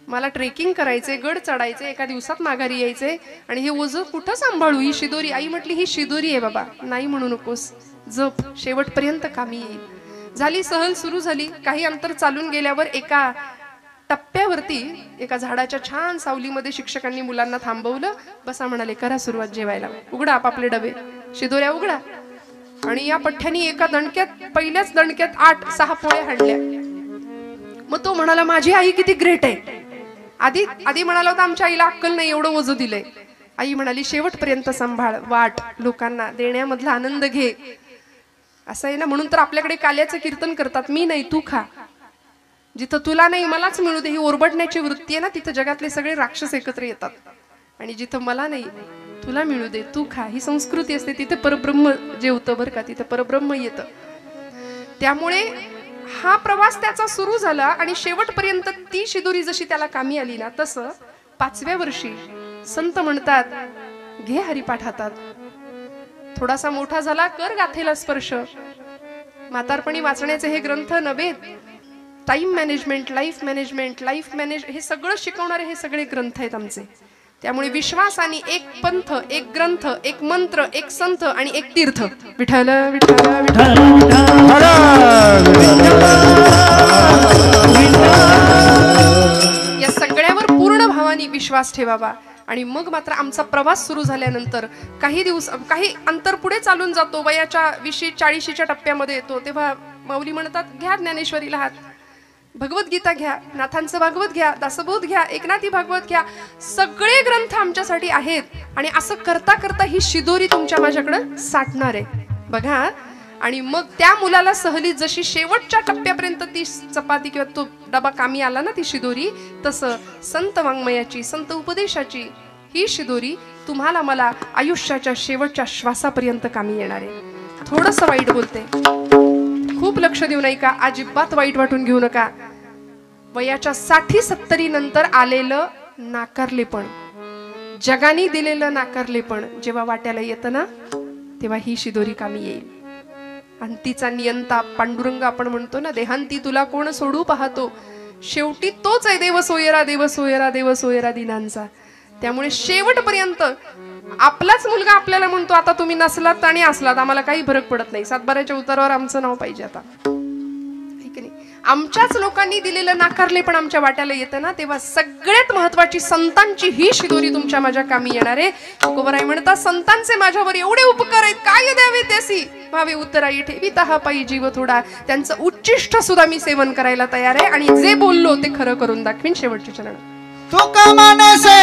मला ट्रेकिंग करायचे, गड चढायचे, एका दिवसात माघारी यायचे आणि हे ओझं कुठं सांभाळू? ही शिदोरी. आई म्हटली, ही शिदोरी आहे बाबा, नाही म्हणू नकोस, जप, शेवटपर्यंत कामी येईल. झाली सहल सुरू झाली. काही अंतर चालून गेल्यावर एका टप्प्यावरती एका झाडाच्या छान सावलीमध्ये शिक्षकांनी मुलांना थांबवलं. बसा म्हणाले, करा सुरुवात जेवायला, उघडा आपापले डबे, शिदोऱ्या उघडा. आणि या पठ्ठ्यानी एका दणक्यात, पहिल्याच दणक्यात 8-6 पोळ्या हाणल्या. मग तो म्हणाला, माझी आई किती ग्रेट आहे. आधी म्हणाला होता, आमच्या आईला अक्कल नाही, एवढं ओझं दिलंय. आई म्हणाली, शेवटपर्यंत सांभाळ, वाट, लोकांना देण्यामधला आनंद घे. असं आहे ना, म्हणून तर आपल्याकडे काल्याचं कीर्तन करतात, मी नाही तू खा, जिथं तुला नाही मलाच मिळू दे. ही ओरबडण्याची वृत्ती आहे ना, तिथं जगातले सगळे राक्षस एकत्र येतात. आणि जिथं मला नाही तुला मिळू दे, तू खा, ही संस्कृती असते. तिथे परब्रह्म जेवतं बरं का, तिथं परब्रह्म येतं. त्यामुळे हा प्रवास त्याचा सुरू झाला आणि शेवटपर्यंत ती शिदोरी जशी त्याला कामी आली ना, तसं 5व्या वर्षी संत म्हणतात, घे हरिपाठ हातात, थोडासा मोठा झाला कर गाथेला स्पर्श. म्हातारपणी वाचण्याचे हे ग्रंथ नव्हे, टाइम मॅनेजमेंट, लाईफ मॅनेज हे सगळं शिकवणारे हे सगळे ग्रंथ आहेत आमचे. त्यामुळे विश्वासाने एक पंथ, एक ग्रंथ, एक मंत्र, एक संत आणि एक तीर्थ. विठ्ठल विठ्ठल विठ्ठल. या सगळ्यावर पूर्ण भावाने विश्वास ठेवावा. आणि मग मात्र आमचा प्रवास सुरू झाल्यानंतर काही अंतर पुढे चालून जातो, वयाच्या 20-40च्या टप्प्यामध्ये येतो, तेव्हा माऊली म्हणतात, घ्या ज्ञानेश्वरीला हात, भगवद्गीता घ्या, नाथांचं भागवत घ्या, दासबोध घ्या, एकनाथी भागवत घ्या, सगळे ग्रंथ आमच्यासाठी आहेत. आणि असं करता करता ही शिदोरी तुमच्या माझ्याकडे साठणार आहे बघा. आणि मग त्या मुलाला सहलीत जशी शेवटच्या टप्प्यापर्यंत ती चपाती किंवा तो डबा कामी आला ना, ती शिदोरी, तसं संत वाङ्मयाची, संत उपदेशाची ही शिदोरी तुम्हाला मला आयुष्याच्या शेवटच्या श्वासापर्यंत कामी येणार आहे. थोडंसं वाईट बोलते, खूप लक्ष देऊ नये का, अजिबात वाईट वाटून घेऊ नका. वयाच्या 60-70 नंतर आलेलं नाकारलेपण, जगाने दिलेलं नाकारलेपण जेव्हा वाट्याला येतं ना, तेव्हा ही शिदोरी कामी येईल. आणि तिचा नियंता पांडुरंग आपण म्हणतो ना, देहांती तुला कोण सोडू पाहतो, शेवटी तोच आहे देव सोयरा, देव सोयरा, देव सोयरा दिनांचा. त्यामुळे शेवटपर्यंत आपलाच मुलगा आपल्याला म्हणतो, आता तुम्ही नसलात आणि असलात आम्हाला काही फरक पडत नाही, 7-12च्या उतारावर आमचं नाव पाहिजे. आता आमच्याच लोकांनी दिलेलं नाकारले पण आमच्या वाट्याला येतं ना, तेव्हा सगळ्यात महत्वाची संतांची ही शिदोरी तुमच्या माझ्या कामी येणार आहे. तुकोबराय म्हणतात, संतांचे माझ्यावर एवढे उपकार आहेत, काय द्यावे त्यासी भावे उत्तराई ठेवीता हा पायी जीव थोडा. त्यांचं उच्चिष्ट सुद्धा मी सेवन करायला तयार आहे आणि जे बोललो ते खरं करून दाखवीन. शेवटचे चरण. तुका मनसे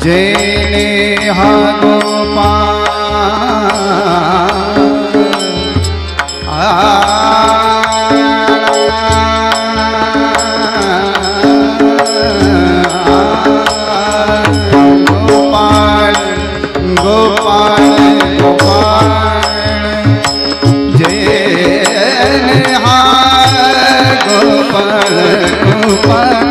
जेने हा गोपाल गोपाल गोपाल गोपाल जेने हा गोपाल गोपाल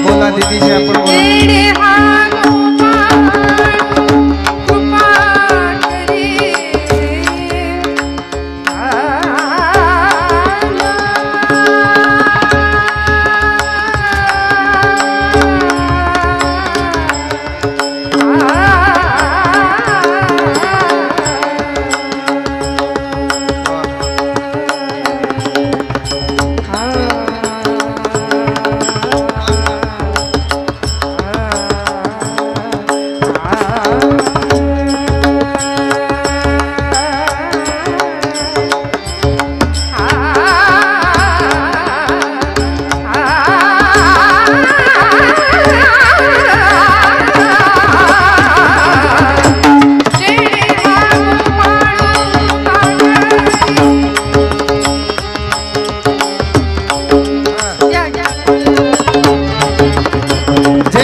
बोला दीदीजी आपण बोला. जेणे हा गोपाळ कृपा करी जेने हा गोपाळ कृपा करे.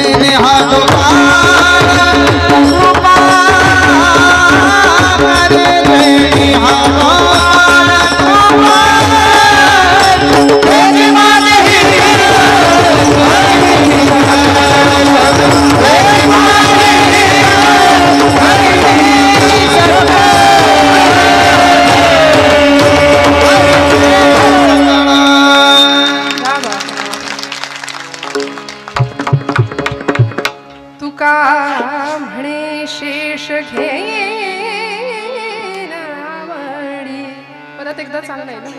जेने हा गोपाळ कृपा तेरी माझी तुका म्हणे शेष घेईन आवडी. परत एकदा चाललंय ना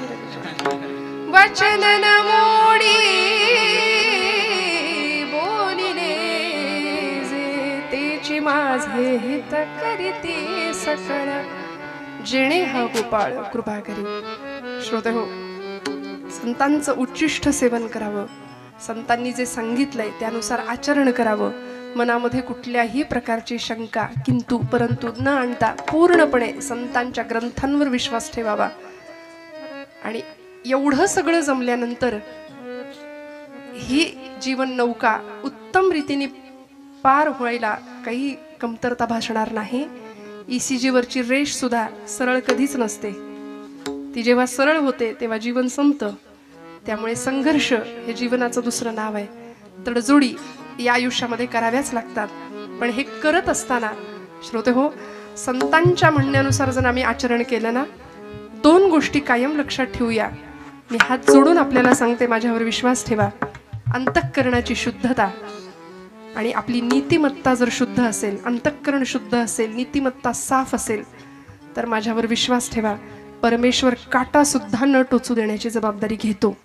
वचन न मोडी बोलिले जे तेची माझे हित करीते सकळ. जेणे हा गोपाळ कृपा करी. श्रोते हो, संतांचं उच्चिष्ट सेवन करावं, संतांनी जे सांगितलंय त्यानुसार आचरण करावं, मनामध्ये कुठल्याही प्रकारची शंका किंतु परंतु न आणता पूर्णपणे संतांच्या ग्रंथांवर विश्वास ठेवावा. आणि एवढं सगळं जमल्यानंतर ही जीवन नौका उत्तम रीतीने पार व्हायला काही कमतरता भासणार नाही. ECG वरची रेष सुद्धा सरळ कधीच नसते. ती जेव्हा सरळ होते तेव्हा जीवन संपतं. त्यामुळे संघर्ष हे जीवनाचं दुसरं नाव आहे. तडजोडी या आयुष्यामध्ये कराव्याच लागतात. पण हे करत असताना श्रोते हो, संतांच्या म्हणण्यानुसार जर आम्ही आचरण केलं ना, 2 गोष्टी कायम लक्षात ठेवूया. मी हात जोडून आपल्याला सांगते, माझ्यावर विश्वास ठेवा. अंतःकरणाची शुद्धता आणि आपली नीतिमत्ता जर शुद्ध असेल, अंतःकरण शुद्ध असेल, नीतिमत्ता साफ असेल, तर माझ्यावर विश्वास ठेवा, परमेश्वर काटा सुद्धा न टोचू देण्याची जबाबदारी घेतो.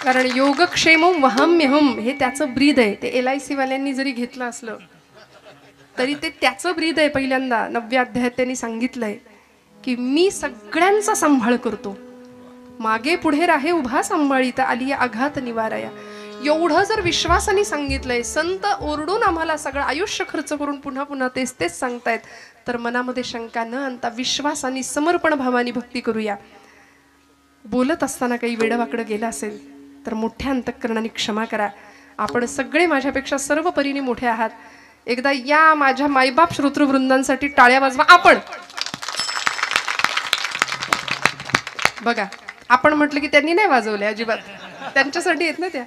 कारण योगक्षेमं वहाम्यहम हे त्याचं ब्रीद आहे. ते LIC वाल्यांनी जरी घेतलं असलं तरी ते त्याचं ब्रीद आहे. पहिल्यांदा 9व्या अध्यायात त्यांनी सांगितलंय की मी सगळ्यांचा सांभाळ करतो, मागे पुढे राहे उभा सांभाळीता आली आघात निवाराया. एवढं जर विश्वासाने सांगितलंय, संत ओरडून आम्हाला सगळं आयुष्य खर्च करून पुन्हा पुन्हा तेच तेच सांगतायत, तर मनामध्ये शंका न आणता विश्वासाने समर्पण भावाने भक्ती करूया. बोलत असताना काही वेडवाकडं गेलं असेल तर मोठ्या अंतःकरणाने क्षमा करा. आपण सगळे माझ्यापेक्षा सर्व परीने मोठे आहात. एकदा या माझ्या मायबाप श्रोतृवृंदांसाठी टाळ्या वाजवा. आपण बघा, आपण म्हटलं की त्यांनी नाही वाजवल्या अजिबात, त्यांच्यासाठी येत ना त्या.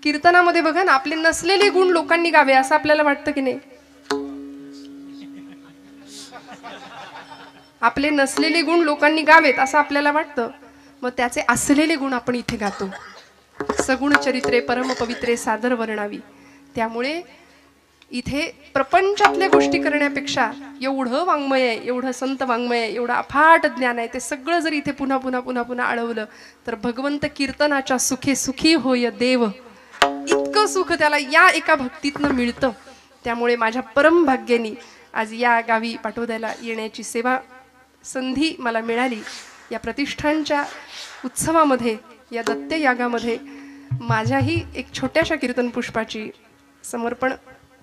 कीर्तनामध्ये बघा ना, आपले नसलेले गुण लोकांनी गावे असं आपल्याला वाटतं की नाही? आपले नसलेले गुण लोकांनी गावेत असं आपल्याला वाटतं. मग त्याचे असलेले गुण आपण इथे गातो. सगुण चरित्रे परम पवित्रे सादर वर्णावी. त्यामुळे इथे प्रपंचातल्या गोष्टी करण्यापेक्षा एवढं वाङ्मय आहे, एवढं संत वाङ्मय आहे, एवढं अफाट ज्ञान आहे, ते सगळं जर इथे पुन्हा पुन्हा पुन्हा पुन्हा आळवलं तर भगवंत कीर्तनाच्या सुखे सुखी होय देव, इतकं सुख त्याला या एका भक्तीतनं मिळतं. त्यामुळे माझ्या परम भाग्यानी आज या गावी पाटोद्याला येण्याची सेवा संधी मला मिळाली. या प्रतिष्ठानच्या उत्सवामध्ये, या दत्त यागामध्ये माझ्याही एक छोट्याशा कीर्तन पुष्पाची समर्पण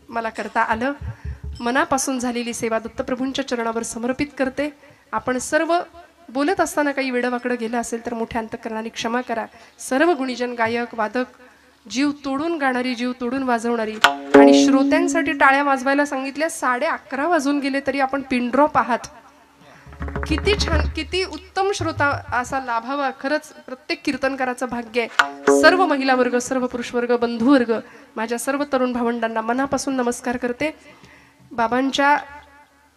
मला करता आलं. मनापासून झालेली सेवा दत्तप्रभूंच्या चरणावर समर्पित करते. आपण सर्व बोलत असताना काही वेडवाकडं गेलं असेल तर मोठ्या अंतःकरणाने क्षमा करा. सर्व गुणीजन, गायक, वादक, जीव तोडून गाणारी, जीव तोडून वाजवणारी. आणि श्रोत्यांसाठी टाळ्या वाजवायला सांगितल्या. 11:30 वाजून गेले तरी आपण पिन ड्रॉप आहात. किती छान, किती उत्तम श्रोता असा लाभावा. खरंच प्रत्येक कीर्तनकाराचं भाग्य आहे. सर्व महिला वर्ग, सर्व पुरुष वर्ग, बंधू वर्ग, माझ्या सर्व तरुण भावंडांना मनापासून नमस्कार करते. बाबांच्या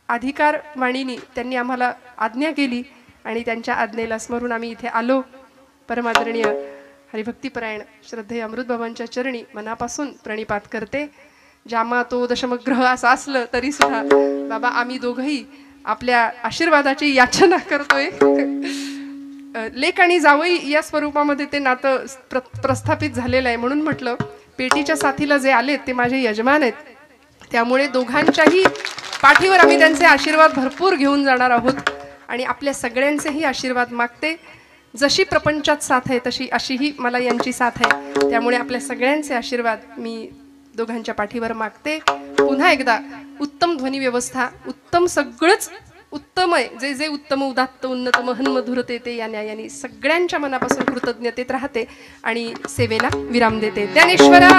अधिकार वाणीनी त्यांनी आम्हाला आज्ञा केली आणि त्यांच्या आज्ञेला स्मरून आम्ही इथे आलो. परमादरणीय हरिभक्तीपरायण श्रद्धेय अमृतबाबांच्या चरणी मनापासून प्रणिपात करते. जामा तो दशमग्रह असं असलं तरी सुद्धा बाबा आम्ही दोघंही आपल्या आशीर्वादाची याचना करतोय. लेक आणि जावई या स्वरूपामध्ये ते नातं प्रस्थापित झालेलं आहे. म्हणून म्हटलं पेटीच्या साथीला जे आलेत ते माझे यजमान आहेत. त्यामुळे दोघांच्याही पाठीवर आम्ही त्यांचे आशीर्वाद भरपूर घेऊन जाणार आहोत आणि आपल्या सगळ्यांचेही आशीर्वाद मागते. जशी प्रपंचात साथ आहे तशी अशीही मला यांची साथ आहे. त्यामुळे आपल्या सगळ्यांचे आशीर्वाद मी दोघांच्या पाठीवर मागते. पुन्हा एकदा उत्तम ध्वनी व्यवस्था, उत्तम सगळंच उत्तम आहे. जे जे उत्तम उदात्त उन्नत महन मधुरते ते या न्यायाने सगळ्यांच्या मनापासून कृतज्ञतेत राहते आणि सेवेला विराम देते. ज्ञानेश्वरा